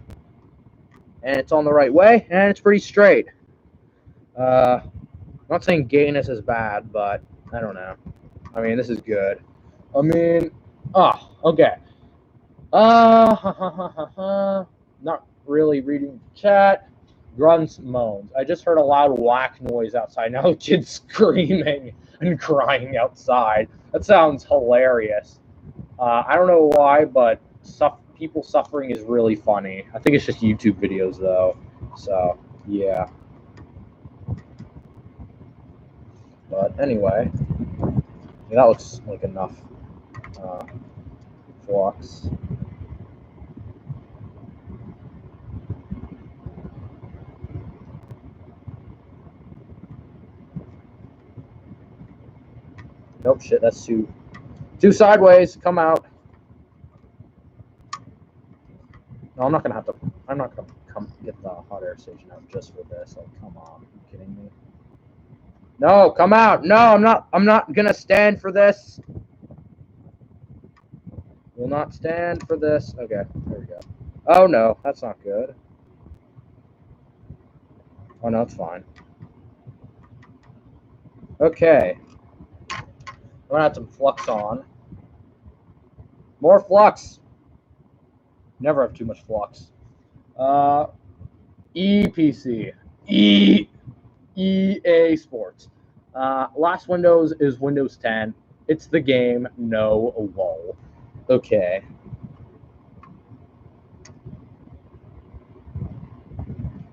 And it's on the right way, and it's pretty straight. I'm not saying gayness is bad, but I don't know. I mean, this is good. I mean, okay. Not really reading the chat. Grunts, moans. I just heard a loud whack noise outside. Now kids screaming and crying outside. That sounds hilarious. I don't know why, but people suffering is really funny. I think it's just YouTube videos, though. So, yeah. But anyway, that looks like enough flux. Nope, shit, that's too sideways. Come out. No, I'm not gonna come get the hot air station out just for this. Like, come on, are you kidding me? No, come out. No, I'm not gonna stand for this. Will not stand for this. Okay, there we go. Oh no, that's not good. Oh no, it's fine. Okay. I'm gonna add some flux on. More flux. Never have too much flux. EPC. EA Sports. Last Windows is Windows 10. It's the game. No lol. Okay.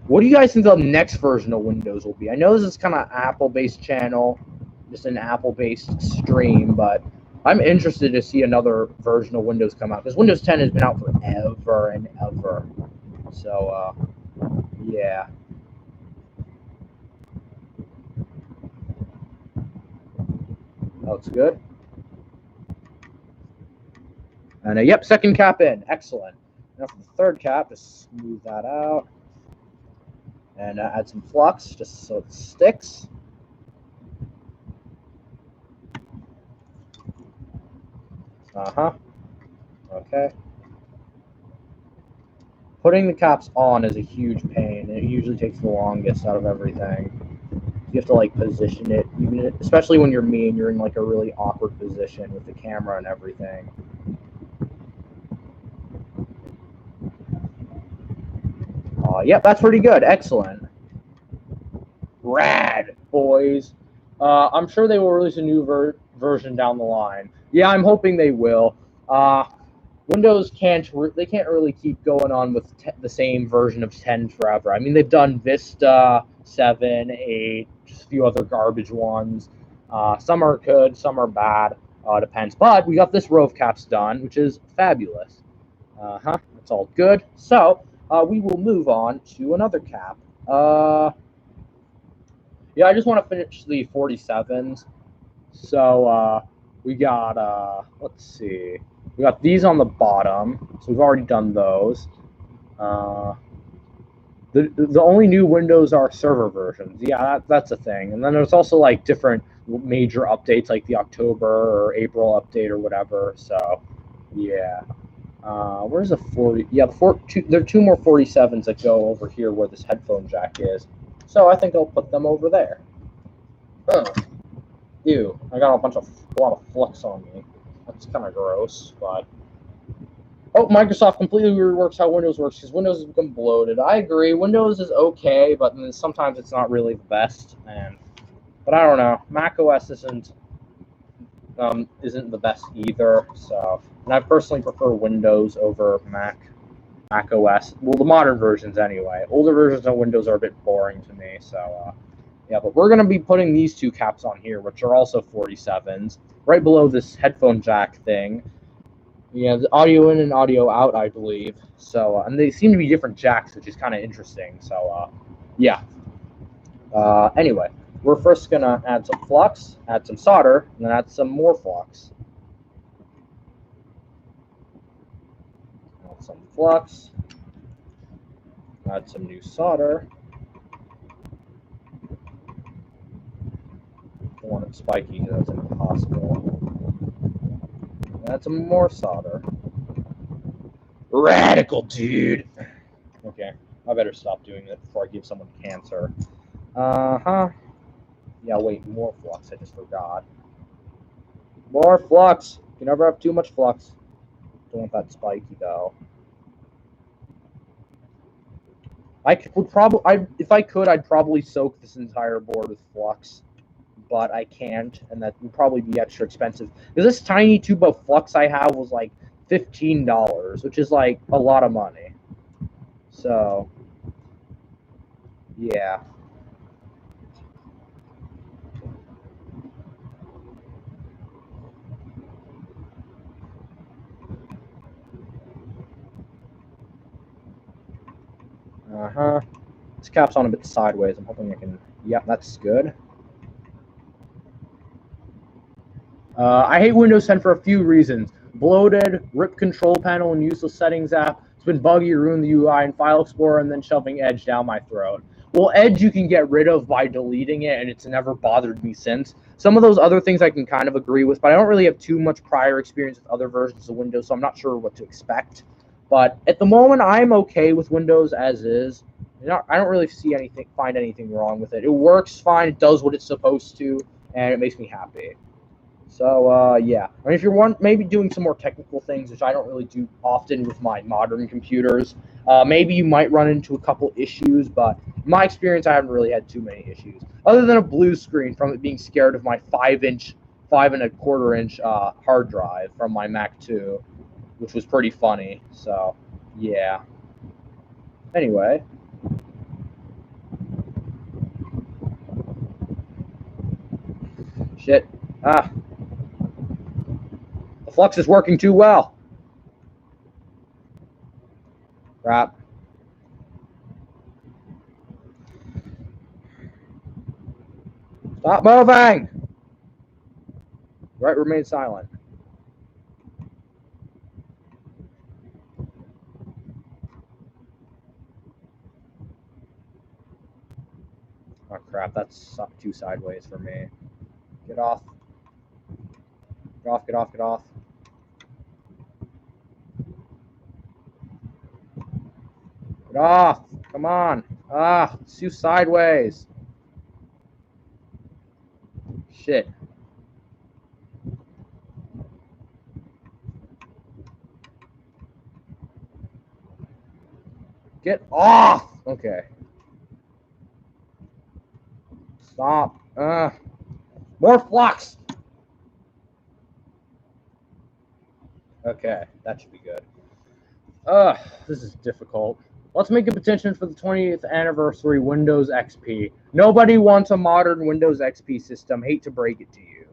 What do you guys think the next version of Windows will be? I know this is kind of Apple-based channel, just an Apple-based stream, but I'm interested to see another version of Windows come out because Windows 10 has been out forever and ever. So, yeah. That looks good. And yep, second cap in. Excellent. Now for the third cap, just smooth that out. And add some flux just so it sticks. Okay. Putting the caps on is a huge pain. It usually takes the longest out of everything. You have to like position it, especially when you're me and you're in like a really awkward position with the camera and everything. Yep, that's pretty good. Excellent. Rad, boys. I'm sure they will release a new version down the line. Yeah, I'm hoping they will. Windows can't really keep going on with the same version of 10 forever. I mean, they've done Vista, 7, 8, just a few other garbage ones. Some are good, some are bad. Depends. But we got this row of caps done, which is fabulous. That's all good. So we will move on to another cap. Yeah, I just want to finish the 47s. So we got, let's see. We got these on the bottom, so we've already done those. The only new Windows are server versions. Yeah, that's a thing. And then there's also like different major updates, like the October or April update or whatever. So, yeah. Where's the 40? Yeah, there are two more 47s that go over here where this headphone jack is. So I think I'll put them over there. Ew, I got a lot of flux on me. That's kind of gross, but... Oh, Microsoft completely reworks how Windows works because Windows has become bloated. I agree. Windows is okay, but then sometimes it's not really the best. But I don't know. Mac OS isn't the best either. So, and I personally prefer Windows over Mac OS. Well, the modern versions anyway. Older versions of Windows are a bit boring to me. So, yeah, but we're going to be putting these two caps on here, which are also 47s, right below this headphone jack thing. Yeah, the audio in and audio out, I believe. So, and they seem to be different jacks, which is kind of interesting. So, yeah. Anyway, we're first going to add some flux, add some solder, and then add some more flux. Add some flux. Add some new solder. Don't want it spiky because that's impossible. Add some more solder. Radical, dude. Okay, I better stop doing it before I give someone cancer. Uh-huh. Yeah, wait, more flux. I just forgot. More flux. You never have too much flux. Don't want that spiky, though. I would probably, if I could, I'd probably soak this entire board with flux, but I can't, and that would probably be extra expensive. Because this tiny tube of flux I have was like $15, which is like a lot of money. So, yeah. Uh-huh. This cap's on a bit sideways. I'm hoping I can... Yep, that's good. I hate Windows 10 for a few reasons. Bloated, ripped control panel, and useless settings app. It's been buggy, ruined the UI and File Explorer, and then shoving Edge down my throat. Well, Edge you can get rid of by deleting it, and it's never bothered me since. Some of those other things I can kind of agree with, but I don't really have too much prior experience with other versions of Windows, so I'm not sure what to expect. But at the moment, I'm okay with Windows as is. I don't really find anything wrong with it. It works fine. It does what it's supposed to, and it makes me happy. So, yeah. I mean, if you're maybe doing some more technical things, which I don't really do often with my modern computers, maybe you might run into a couple issues, but in my experience, I haven't really had too many issues. Other than a blue screen from it being scared of my 5.25-inch hard drive from my Mac 2, which was pretty funny. So, yeah. Anyway. Shit. Ah. The flux is working too well. Crap. Stop moving! Right, remain silent. Oh crap, that's too sideways for me. Get off. Get off, get off, get off. Get off! Come on! Ah, it's too sideways. Shit. Get off! Okay. Stop. More flux! Okay, that should be good. This is difficult. Let's make a petition for the 20th anniversary Windows XP. Nobody wants a modern Windows XP system. Hate to break it to you.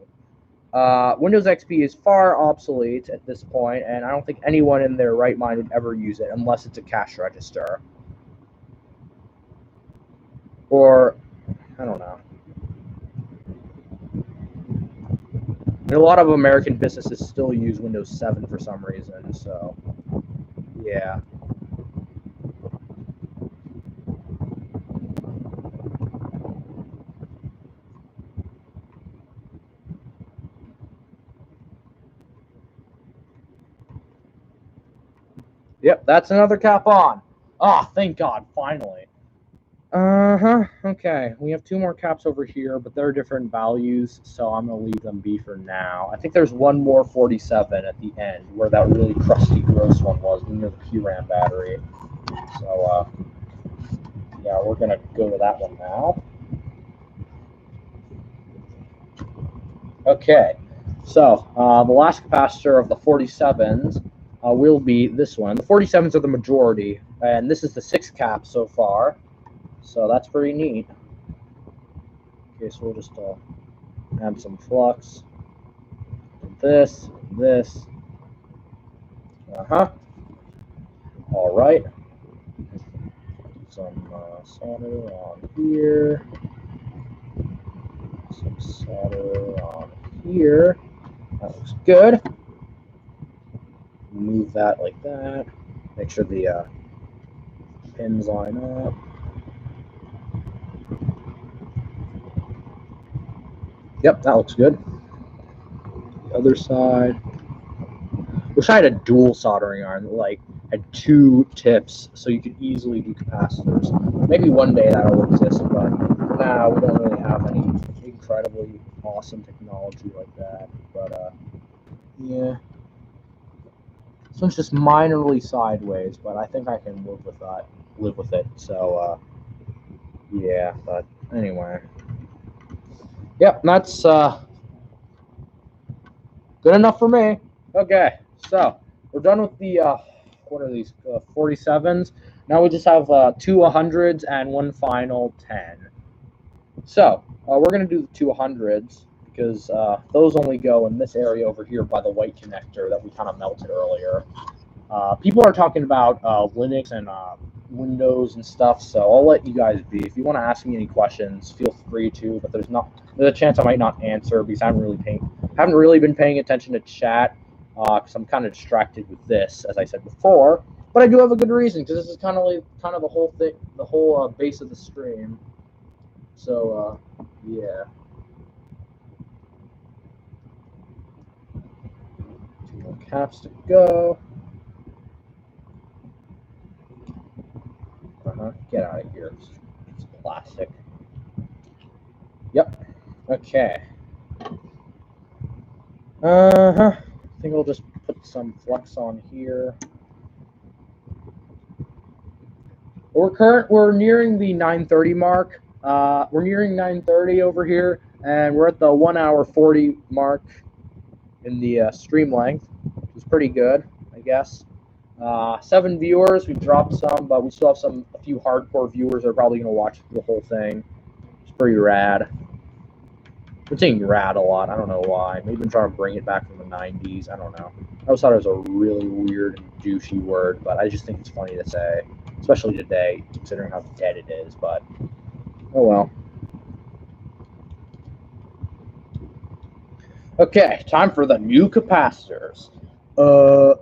Windows XP is far obsolete at this point, and I don't think anyone in their right mind would ever use it unless it's a cash register. Or, I don't know. And a lot of American businesses still use Windows 7 for some reason, so, yeah. Yep, that's another cap on. Ah, thank God, finally. Okay, we have two more caps over here, but they're different values, so I'm going to leave them be for now. I think there's one more 47 at the end, where that really crusty, gross one was, near the PRAM battery. So, yeah, we're going to go to that one now. Okay, so the last capacitor of the 47s will be this one. The 47s are the majority, and this is the 6th cap so far. So that's pretty neat. Okay, so we'll just add some flux. This. All right. Some solder on here. Some solder on here. That looks good. Move that like that. Make sure the pins line up. Yep, that looks good. The other side. Wish I had a dual soldering iron. Like, had 2 tips, so you could easily do capacitors. Maybe one day that'll exist, but for now we don't really have any incredibly awesome technology like that. But yeah, this one's just minorly sideways, but I think I can live with that. Live with it. So yeah, but anyway, yep, that's good enough for me. Okay, so we're done with the what are these 47s? Now we just have 2 100s and one final 10. So we're gonna do the 2 100s because those only go in this area over here by the white connector that we kind of melted earlier. People are talking about Linux and Windows and stuff, so I'll let you guys be. If you want to ask me any questions, feel free to. But there's a chance I might not answer because I haven't really been paying attention to chat because I'm kind of distracted with this, as I said before. But I do have a good reason because this is kind of the whole thing, the whole base of the stream. So yeah. 2 more caps to go. Get out of here. It's plastic. Yep. Okay. I think we'll just put some flux on here. We're nearing the 9:30 mark. We're nearing 9:30 over here, and we're at the 1 hour 40 mark in the stream length, which is pretty good, I guess. 7 viewers. We've dropped some, but we still have a few hardcore viewers that are probably going to watch the whole thing. It's pretty rad. I'm saying rad a lot. I don't know why. Maybe I'm trying to bring it back from the 90s. I don't know. I always thought it was a really weird and douchey word, but I just think it's funny to say, especially today, considering how dead it is. But oh well. Okay, time for the new capacitors. Well,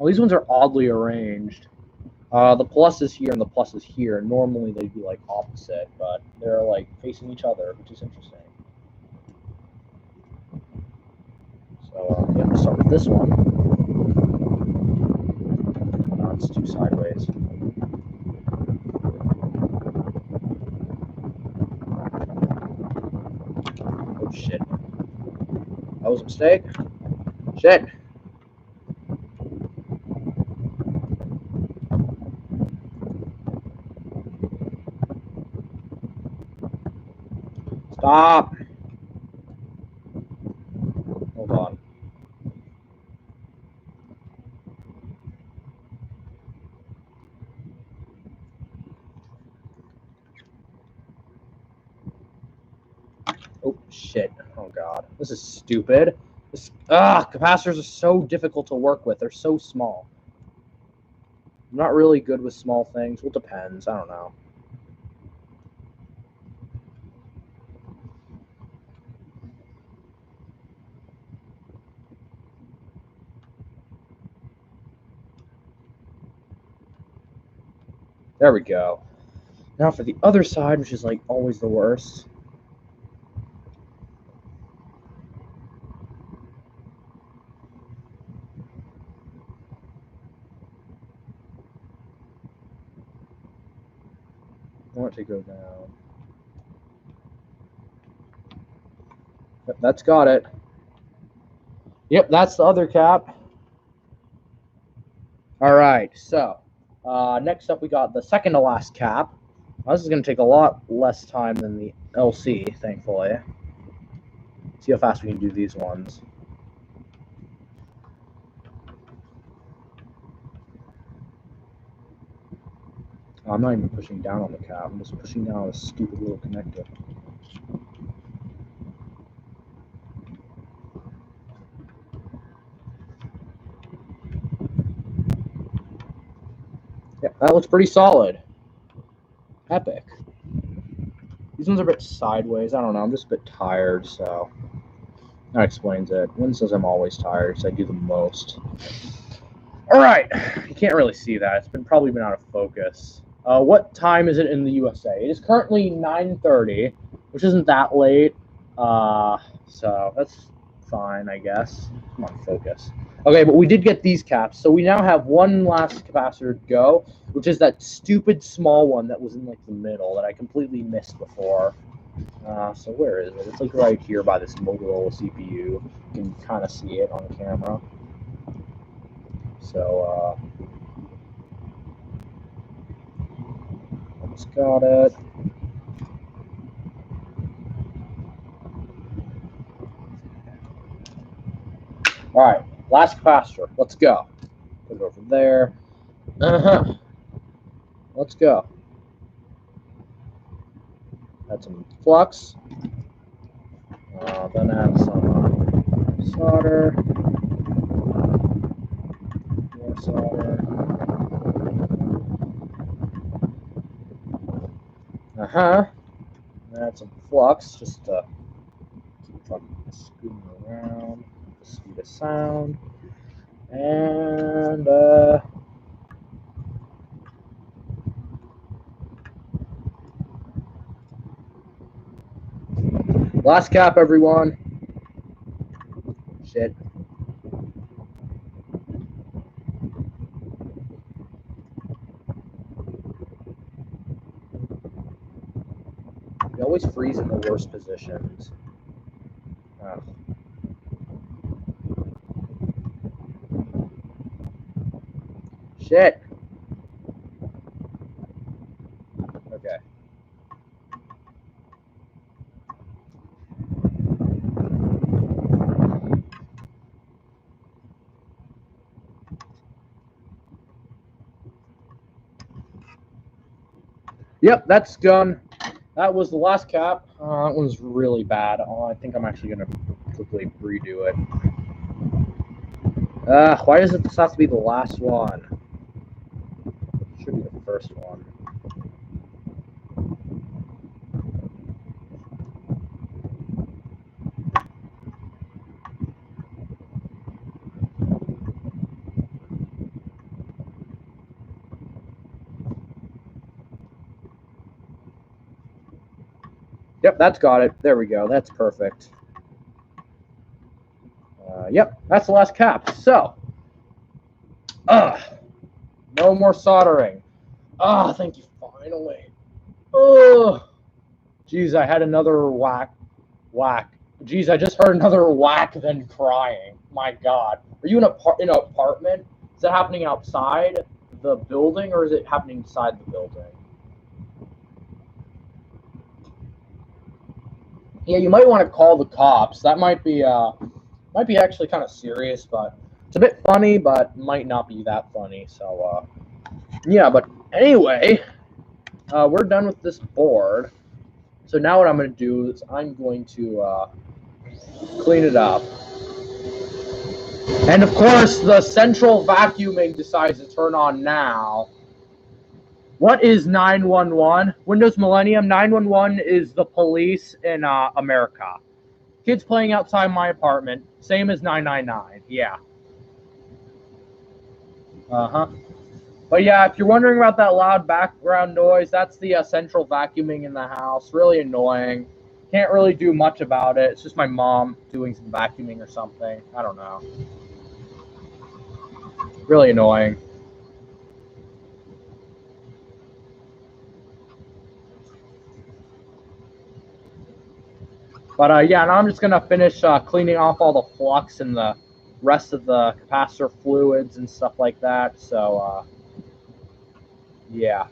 these ones are oddly arranged. The plus is here and the plus is here. Normally they'd be like opposite, but they're like facing each other, which is interesting. So yeah, let's start with this one. No, it's too sideways. Oh shit. That was a mistake. Shit. Stop. Hold on. Oh shit. Oh god. This is stupid. Capacitors are so difficult to work with. They're so small. I'm not really good with small things. Well, it depends. I don't know. There we go. Now for the other side, which is like always the worst. I want it to go down. Yep, that's got it. Yep, that's the other cap. All right, so next up we got the second to last cap. This is going to take a lot less time than the LC, thankfully. See how fast we can do these ones. I'm not even pushing down on the cap. I'm just pushing down on a stupid little connector. Yeah, that looks pretty solid. Epic. These ones are a bit sideways. I don't know. I'm just a bit tired, so that explains it. Win says I'm always tired, so I do the most. All right. You can't really see that. It's probably been out of focus. What time is it in the USA? It is currently 9:30, which isn't that late. So that's fine, I guess. Come on, focus. Okay, but we did get these caps, so we now have one last capacitor to go, which is that stupid small one that was in like the middle that I completely missed before. So where is it? It's like right here by this Motorola CPU. You can kind of see it on the camera. So, almost got it. All right, last capacitor. Let's go. Put it over there. Let's go. Add some flux. Then add some solder. More solder. Add some flux just to keep it from scooting around at the speed of sound. And last cap, everyone. Shit. You always freeze in the worst positions. Oh. Shit. Okay. Yep, that's done. That was the last cap. That one's really bad. I think I'm actually going to quickly redo it. Why does this have to be the last one? It should be the first one. Yep, that's got it. There we go. That's perfect. Yep, that's the last cap. So, no more soldering. Thank you, finally. Geez, I had another whack. Geez, I just heard another whack then crying. My God. Are you in an apartment? Is that happening outside the building or is it happening inside the building? Yeah, you might want to call the cops. That might be actually kind of serious, but it's a bit funny, but might not be that funny. So, yeah, but anyway, we're done with this board. So now what I'm going to do is I'm going to clean it up. And of course, the central vacuuming decides to turn on now. What is 911? Windows Millennium, 911 is the police in America. Kids playing outside my apartment, same as 999, yeah. But yeah, if you're wondering about that loud background noise, that's the central vacuuming in the house. Really annoying. Can't really do much about it. It's just my mom doing some vacuuming or something. I don't know. Really annoying. But yeah, now I'm just going to finish cleaning off all the flux and the rest of the capacitor fluids and stuff like that. So, yeah.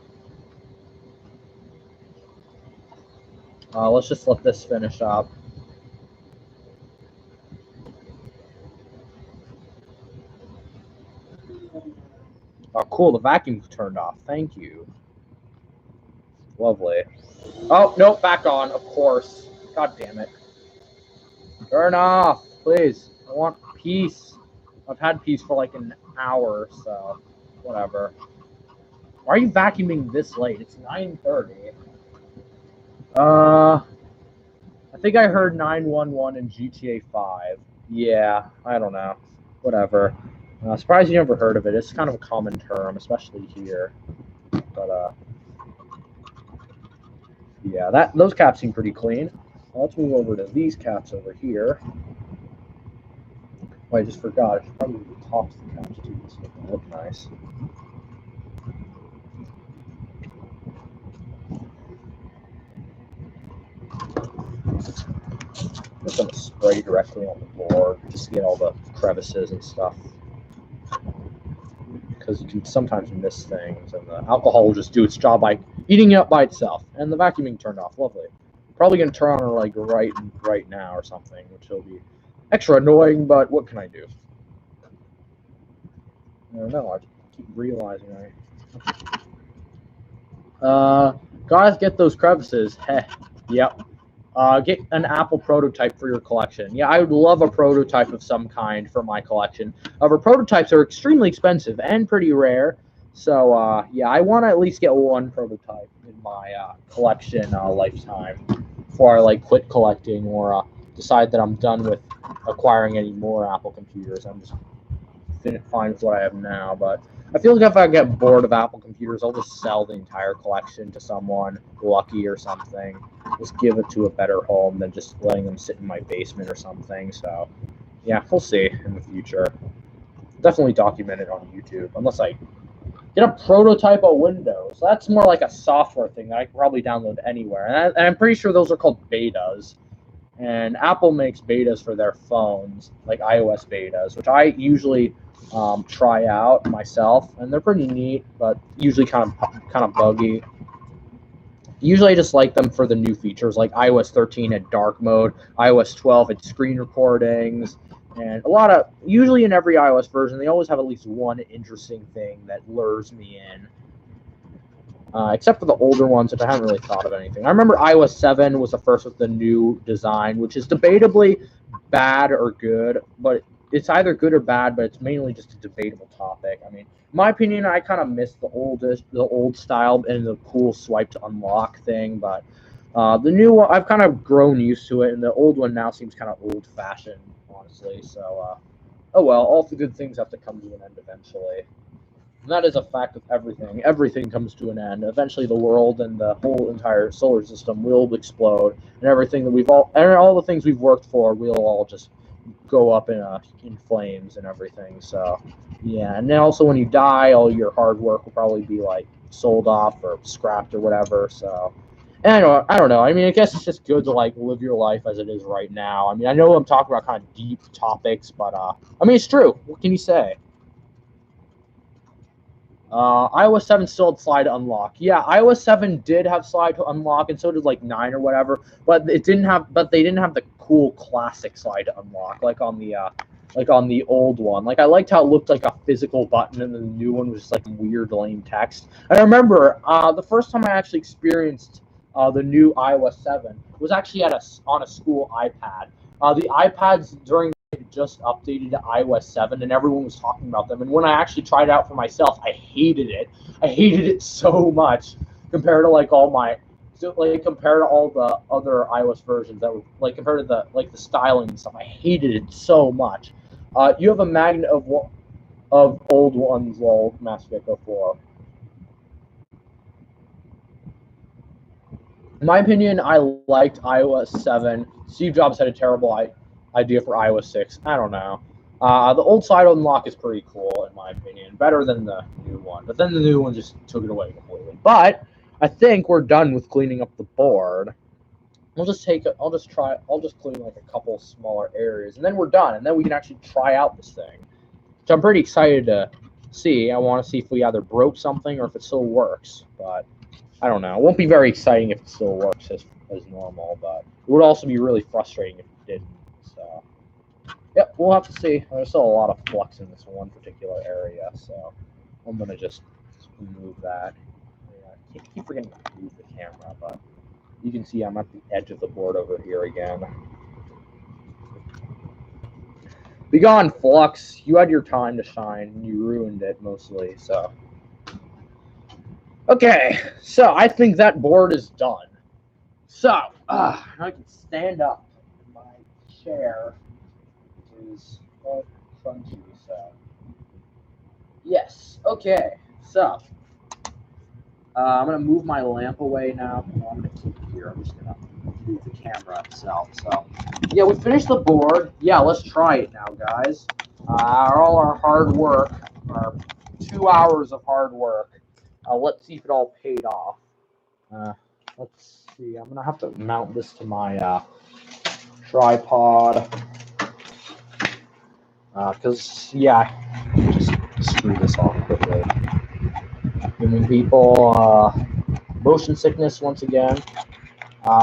Let's just let this finish up. Oh, cool. The vacuum turned off. Thank you. Lovely. Oh, nope. Back on, of course. God damn it. Turn off, please. I want peace. I've had peace for like an hour, so whatever. Why are you vacuuming this late? It's 9:30. I think I heard 911 in GTA 5. Yeah, I don't know. Whatever. Surprised you never heard of it. It's kind of a common term, especially here. But yeah, those caps seem pretty clean. Let's move over to these caps over here. Oh, I just forgot. I should probably toss the couch too. This would look nice. I'm just gonna spray directly on the board just to get all the crevices and stuff. Because you can sometimes miss things, and the alcohol will just do its job by eating it up by itself. And the vacuuming turned off. Lovely. Probably gonna turn on like right now or something, which will be extra annoying. But what can I do? I don't know. I keep realizing guys, get those crevices. Heh. Yep. Get an Apple prototype for your collection. Yeah, I would love a prototype of some kind for my collection. However, prototypes are extremely expensive and pretty rare. So, yeah, I want to at least get one prototype in my collection lifetime before I like quit collecting or decide that I'm done with acquiring any more Apple computers. I'm just fine with what I have now, but I feel like if I get bored of Apple computers, I'll just sell the entire collection to someone lucky or something. Just give it to a better home than just letting them sit in my basement or something. So, yeah, we'll see in the future. Definitely document it on YouTube, unless I get a prototype of Windows. That's more like a software thing that I can probably download anywhere. And I'm pretty sure those are called betas. And Apple makes betas for their phones, like iOS betas, which I usually try out myself, and they're pretty neat, but usually kind of buggy. Usually, I just like them for the new features, like iOS 13 had dark mode, iOS 12 had screen recordings, and usually in every iOS version, they always have at least one interesting thing that lures me in. Except for the older ones, which I haven't really thought of anything. I remember iOS 7 was the first with the new design, which is debatably bad or good, but it's either good or bad, but it's mainly just a debatable topic. I mean, in my opinion, I kind of miss the old style and the cool swipe to unlock thing, but the new one, I've kind of grown used to it, and the old one now seems kind of old-fashioned, honestly. So, oh well, all the good things have to come to an end eventually. And that is a fact of everything. Everything comes to an end. Eventually, the world and the whole entire solar system will explode, and everything that all the things we've worked for, will all just go up in flames and everything. So, yeah. And then also, when you die, all your hard work will probably be like sold off or scrapped or whatever. So, and I don't know. I mean, I guess it's just good to like live your life as it is right now. I mean, I know I'm talking about kind of deep topics, but I mean, it's true. What can you say? iOS 7 still had slide to unlock. Yeah, iOS 7 did have slide to unlock, and so did like 9 or whatever. But it didn't have. But they didn't have the cool classic slide to unlock like on the old one. Like I liked how it looked like a physical button, and then the new one was just like weird lame text. I remember the first time I actually experienced the new iOS 7 was actually on a school iPad. The iPads during just updated to iOS 7 and everyone was talking about them. And when I actually tried it out for myself, I hated it. I hated it so much compared to like compared to all the other iOS versions that were like compared to the styling and stuff. I hated it so much. You have a magnet of old ones, Mastergeko4. In my opinion, I liked iOS 7. Steve Jobs had a terrible idea for iOS 6. I don't know. The old side unlock is pretty cool, in my opinion. Better than the new one. But then the new one just took it away completely. But I think we're done with cleaning up the board. I'll just clean like a couple smaller areas, and then we're done. And then we can actually try out this thing. Which I'm pretty excited to see. I want to see if we either broke something or if it still works. But I don't know. It won't be very exciting if it still works as normal, but it would also be really frustrating if it didn't. So, yep, we'll have to see. There's still a lot of flux in this one particular area, so I'm going to just move that. I keep forgetting to move the camera, but you can see I'm at the edge of the board over here again. Be gone, Flux. You had your time to shine, and you ruined it mostly, so. Okay, so I think that board is done. So, I can stand up in my chair, which is all crunchy, so. Yes, okay, so. I'm going to move my lamp away now. No, I'm going to keep it here. I'm just going to move the camera itself. So, yeah, we finished the board. Yeah, let's try it now, guys. All our hard work, our 2 hours of hard work. Let's see if it all paid off. Let's see. I'm gonna have to mount this to my tripod. Because, yeah, just screw this off quickly. Giving people motion sickness once again.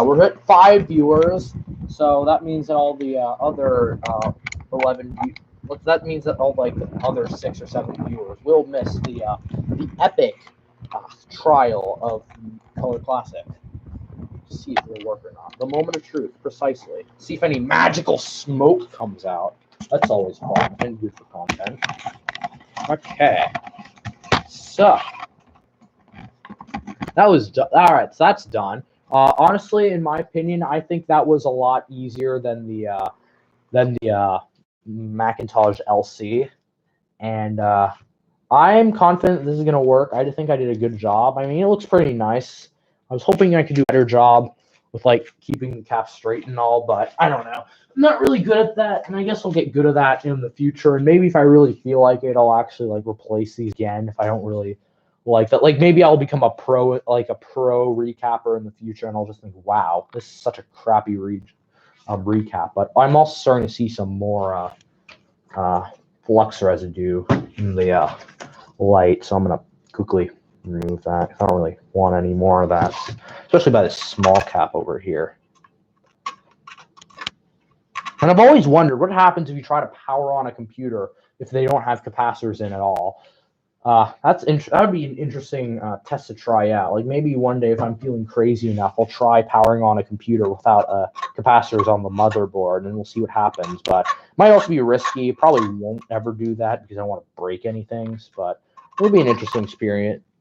We're at 5 viewers, so that means that all the other 11. That means that all like the other 6 or 7 viewers will miss the epic trial of Color Classic. See if it'll work or not. The moment of truth, precisely. See if any magical smoke comes out. That's always fun and good for content. Okay. So that was done. All right, so that's done. Honestly, in my opinion, I think that was a lot easier than the Macintosh LC, and I'm confident this is gonna work. I think I did a good job. I mean, it looks pretty nice. I was hoping I could do a better job with like keeping the cap straight and all, but I don't know. I'm not really good at that, and I guess I'll get good at that in the future. And maybe if I really feel like it, I'll actually like replace these again if I don't really like that. Like maybe I'll become a pro recapper in the future, and I'll just think, wow, this is such a crappy recap. But I'm also starting to see some more flux residue in the light, so I'm gonna quickly remove that. I don't really want any more of that, especially by this small cap over here. And I've always wondered what happens if you try to power on a computer if they don't have capacitors in at all. That would be an interesting test to try out. Like maybe one day if I'm feeling crazy enough, I'll try powering on a computer without capacitors on the motherboard, and we'll see what happens. But it might also be risky. Probably won't ever do that because I don't want to break anything. But it'll be an interesting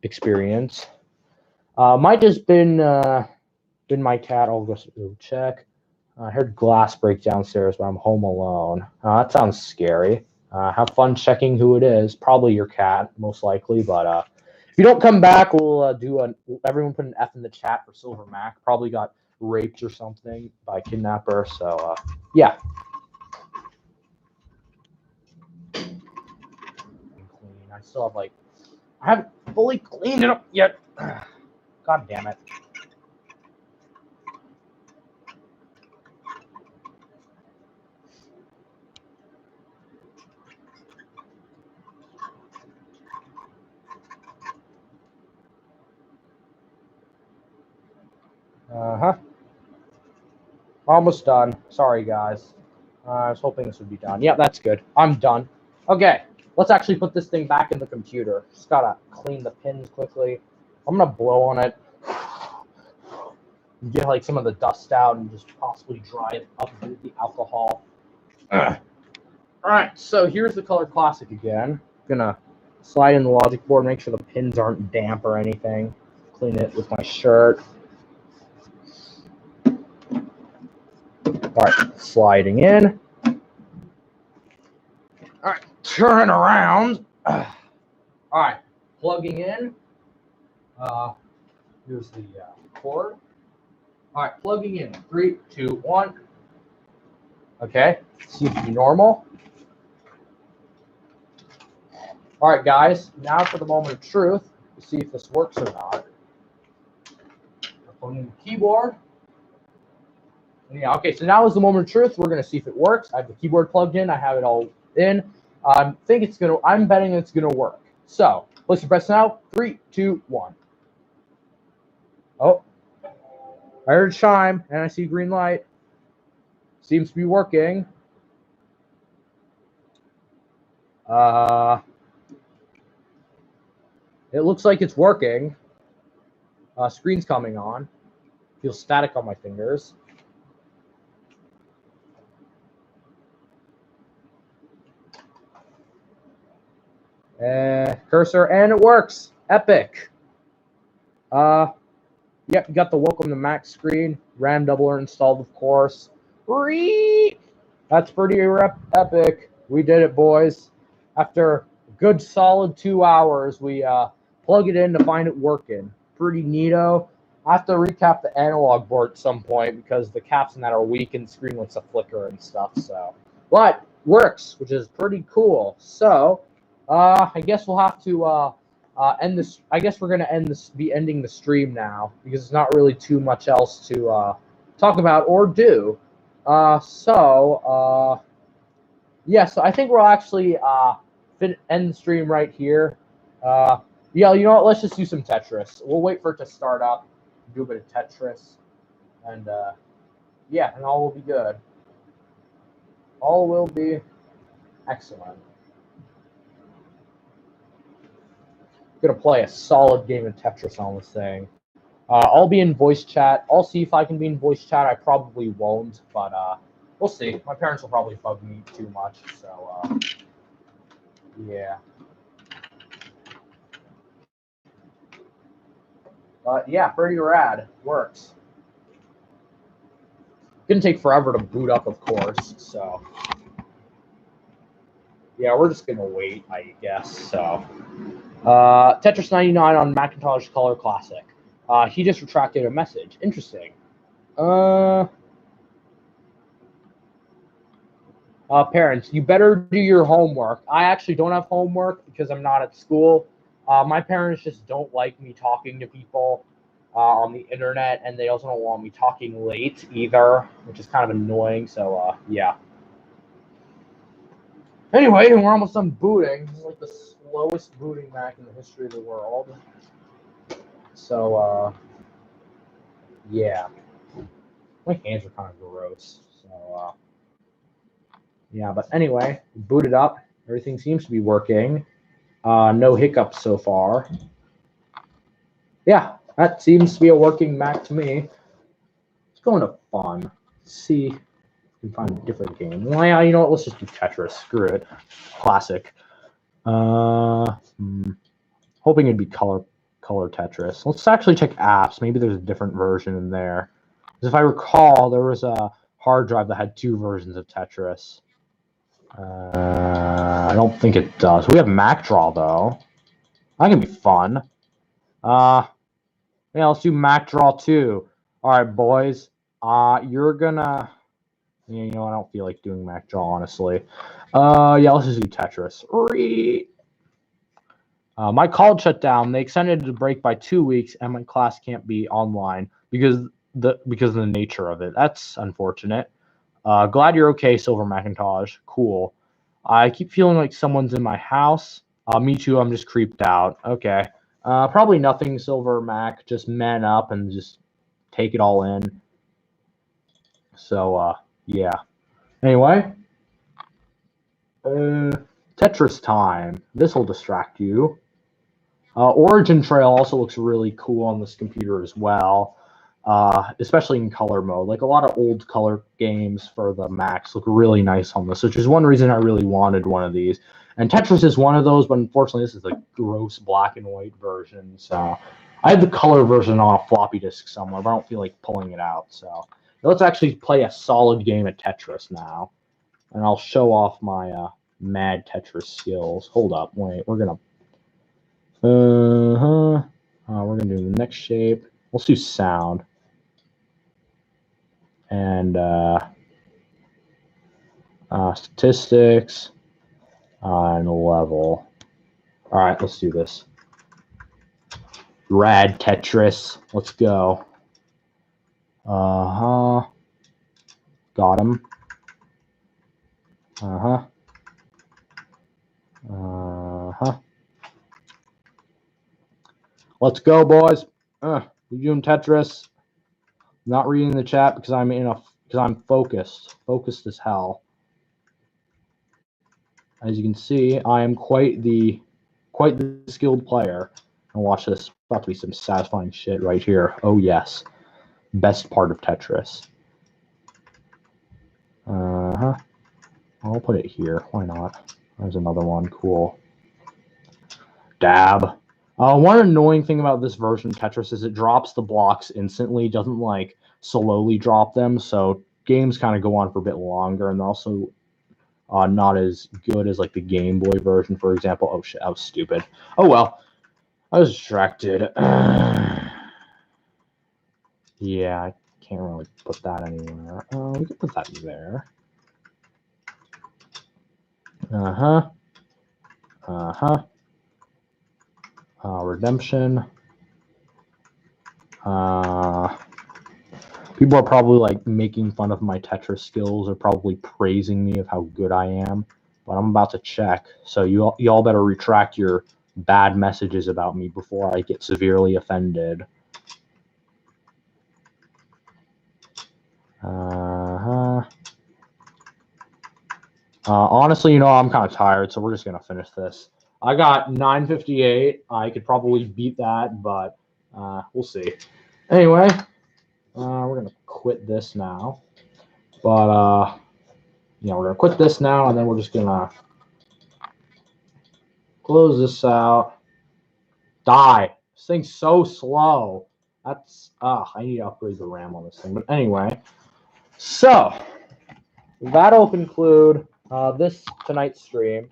experience. Might just been my cat. I'll go check. I heard glass break downstairs, but I'm home alone. That sounds scary. Have fun checking who it is. Probably your cat, most likely. But if you don't come back, we'll everyone put an F in the chat for Silver Mac. Probably got raped or something by a kidnapper. So yeah. I still have I haven't fully cleaned it up yet. God damn it. Almost done. Sorry, guys. I was hoping this would be done. Yeah, that's good. I'm done. Okay, let's actually put this thing back in the computer. Just gotta clean the pins quickly. I'm gonna blow on it. Get like some of the dust out and just possibly dry it up with the alcohol. All right, so here's the Color Classic again. Gonna slide in the logic board, make sure the pins aren't damp or anything. Clean it with my shirt. All right, sliding in. All right, turn around. All right, plugging in. Here's the cord. All right, plugging in. 3, 2, 1. Okay, seems to be normal. All right, guys, now for the moment of truth to see if this works or not. I'm plugging in the keyboard. Yeah, okay, so now is the moment of truth. We're gonna see if it works. I have the keyboard plugged in. I have it all in. I'm betting it's gonna work. So place your press now. 3, 2, 1. Oh, I heard a chime and I see green light. Seems to be working. It looks like it's working. Screen's coming on. Feels static on my fingers. Cursor, and it works. Epic. Yep, you got the welcome to Mac screen. RAM doubler installed, of course. That's pretty epic. We did it, boys. After a good solid 2 hours, we plug it in to find it working. Pretty neato. I have to recap the analog board at some point because the caps in that are weak and the screen likes to flicker and stuff. So, but works, which is pretty cool. So, I guess we'll have to end this. I guess we're gonna be ending the stream now because there's not really too much else to talk about or do. Yeah. So I think we'll actually end the stream right here. Yeah, you know what? Let's just do some Tetris. We'll wait for it to start up, do a bit of Tetris, and yeah, and all will be good. All will be excellent. I'm gonna play a solid game of Tetris on this thing. I'll be in voice chat. I'll see if I can be in voice chat. I probably won't, but we'll see. My parents will probably bug me too much, so yeah. But yeah, pretty rad. Works. Gonna take forever to boot up, of course. So yeah, we're just gonna wait, I guess. So Tetris 99 on Macintosh Color Classic. He just retracted a message. Interesting. Parents, you better do your homework. I actually don't have homework because I'm not at school. My parents just don't like me talking to people on the internet, and they also don't want me talking late either, which is kind of annoying. So, yeah. Anyway, we're almost done booting. This is like the slowest booting Mac in the history of the world. So, yeah. My hands are kind of gross. So, yeah, but anyway, boot it up. Everything seems to be working. No hiccups so far. Yeah, that seems to be a working Mac to me. Let's go into fun. Let's see if we can find a different game. Well, yeah, you know what? Let's just do Tetris. Screw it. Classic. Hoping it'd be color Tetris. Let's actually check apps. Maybe there's a different version in there. Because if I recall, there was a hard drive that had 2 versions of Tetris. I don't think it does. We have MacDraw though. That can be fun. Yeah, let's do MacDraw 2. All right, boys. You're gonna. Yeah, you know, I don't feel like doing MacDraw honestly. Yeah, let's just do Tetris. My college shut down. They extended the break by 2 weeks, and my class can't be online because of the nature of it. That's unfortunate. Glad you're okay, Silver Macintosh. Cool. I keep feeling like someone's in my house. Me too. I'm just creeped out. Okay. Probably nothing, Silver Mac. Just man up and just take it all in. So, yeah. Anyway. Tetris time. This will distract you. Origin Trail also looks really cool on this computer as well. Especially in color mode. Like a lot of old color games for the Macs look really nice on this, which is one reason I really wanted one of these. And Tetris is one of those, but unfortunately this is the gross black and white version. So I have the color version on a floppy disk somewhere, but I don't feel like pulling it out. So let's actually play a solid game of Tetris now. And I'll show off my mad Tetris skills. Hold up, wait, we're gonna do the next shape. Let's do sound. And statistics and level. All right, let's do this. Rad Tetris. Let's go. Got him. Let's go, boys. We're doing Tetris. Not reading the chat because I'm focused as hell. As you can see, I am quite the skilled player. And watch this. About to be some satisfying shit right here. Oh yes, best part of Tetris. I'll put it here. Why not? There's another one. Cool. Dab. One annoying thing about this version of Tetris is it drops the blocks instantly. Doesn't like slowly drop them, so games kind of go on for a bit longer, and they're also not as good as like the Game Boy version, for example. Oh shit, I was stupid. Oh well, I was distracted. Yeah, I can't really put that anywhere. We can put that there. Uh-huh. Uh-huh. Redemption. People are probably like making fun of my Tetris skills or probably praising me of how good I am, but I'm about to check. So y'all better retract your bad messages about me before I get severely offended. Honestly, I'm kind of tired, so we're just gonna finish this. I got 958. I could probably beat that, but we'll see. Anyway, we're gonna quit this now. But we're gonna quit this now, and then we're just gonna close this out. Die. This thing's so slow. That's I need to upgrade the RAM on this thing. But anyway, so that'll conclude this tonight's stream.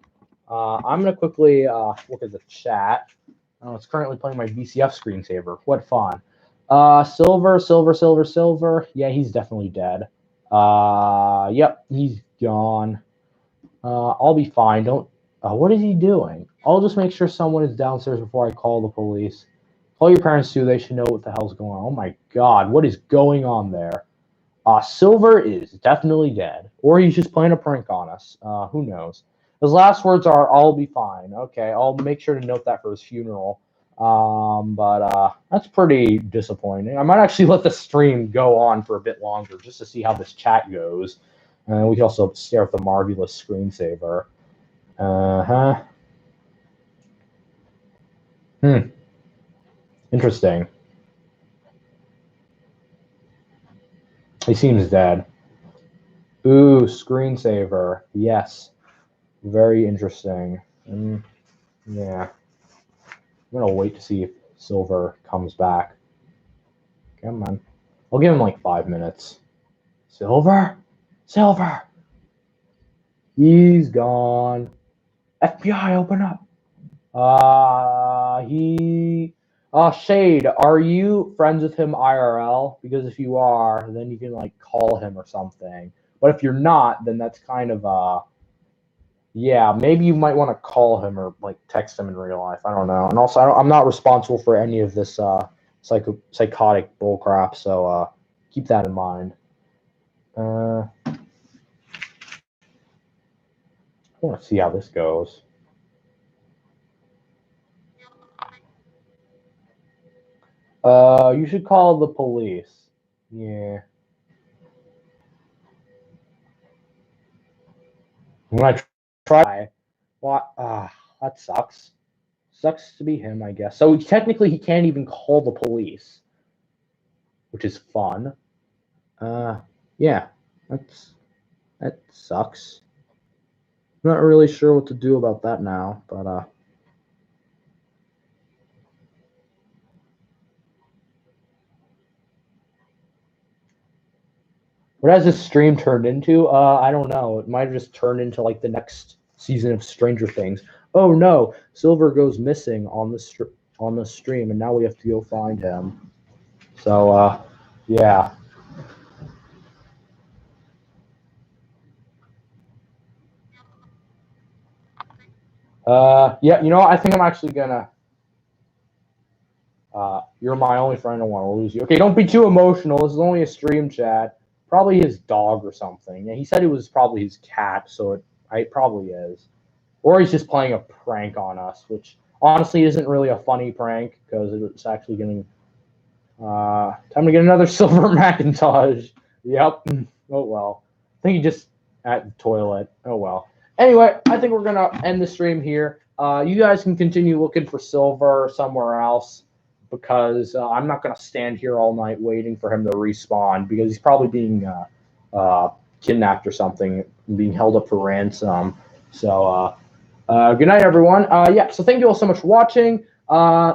I'm gonna quickly look at the chat. It's currently playing my VCF screensaver. What fun. Silver. Yeah, he's definitely dead. Yep, he's gone. I'll be fine. Don't. What is he doing? I'll just make sure someone is downstairs before I call the police. Call your parents too. They should know what the hell's going on. Oh my god, what is going on there? Silver is definitely dead, or he's just playing a prank on us. Who knows? His last words are, "I'll be fine." Okay, I'll make sure to note that for his funeral. But that's pretty disappointing. I might actually let the stream go on for a bit longer just to see how this chat goes. And we can also stare at the marvelous screensaver. Interesting. He seems dead. Ooh, screensaver. Yes. Very interesting. Yeah. I'm going to wait to see if Silver comes back. Come on. I'll give him like 5 minutes. Silver? Silver! He's gone. FBI, open up. Shade, are you friends with him IRL? Because if you are, then you can like call him or something. But if you're not, then that's kind of yeah, maybe you might want to call him or like text him in real life. I don't know. And also, I'm not responsible for any of this psychotic bullcrap, so keep that in mind. I want to see how this goes. You should call the police. Yeah. When I try, what? That sucks. Sucks to be him, I guess. So technically, he can't even call the police, which is fun. Yeah, that sucks. I'm not really sure what to do about that now, but what has this stream turned into? I don't know. It might have just turned into like the next season of Stranger Things. Oh no, Silver goes missing on the stream, and now we have to go find him. So yeah. Yeah, I think I'm actually gonna. You're my only friend. I don't want to lose you. Okay, don't be too emotional. This is only a stream chat. Probably his dog or something. Yeah, he said it was probably his cat, so it probably is. Or he's just playing a prank on us, which honestly isn't really a funny prank because it's actually getting time to get another silver Macintosh. Yep. Oh well. I think he just at the toilet. Oh well. Anyway, I think we're gonna end the stream here. You guys can continue looking for Silver somewhere else because I'm not gonna stand here all night waiting for him to respawn because he's probably being kidnapped or something, being held up for ransom. So good night, everyone. Yeah. So thank you all so much for watching.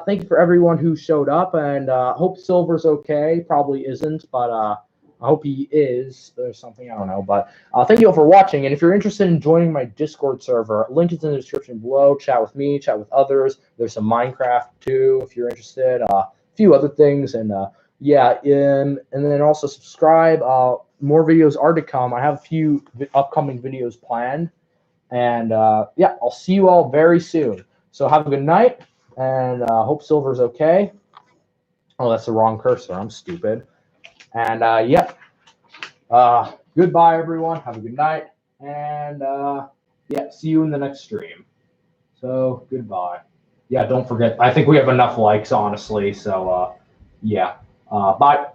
Thank you for everyone who showed up, and hope Silver's okay. Probably isn't, but I hope he is. There's something, I don't know. But thank you all for watching, and if you're interested in joining my Discord server, link is in the description below. Chat with me, chat with others. There's some Minecraft too, if you're interested. A few other things, and yeah, and then also subscribe. More videos are to come. I have a few upcoming videos planned, and yeah, I'll see you all very soon. So have a good night, and hope Silver's okay. Oh, that's the wrong cursor. I'm stupid. And yeah, goodbye, everyone. Have a good night, and yeah, see you in the next stream. So goodbye. Yeah, don't forget. I think we have enough likes, honestly. So yeah, bye.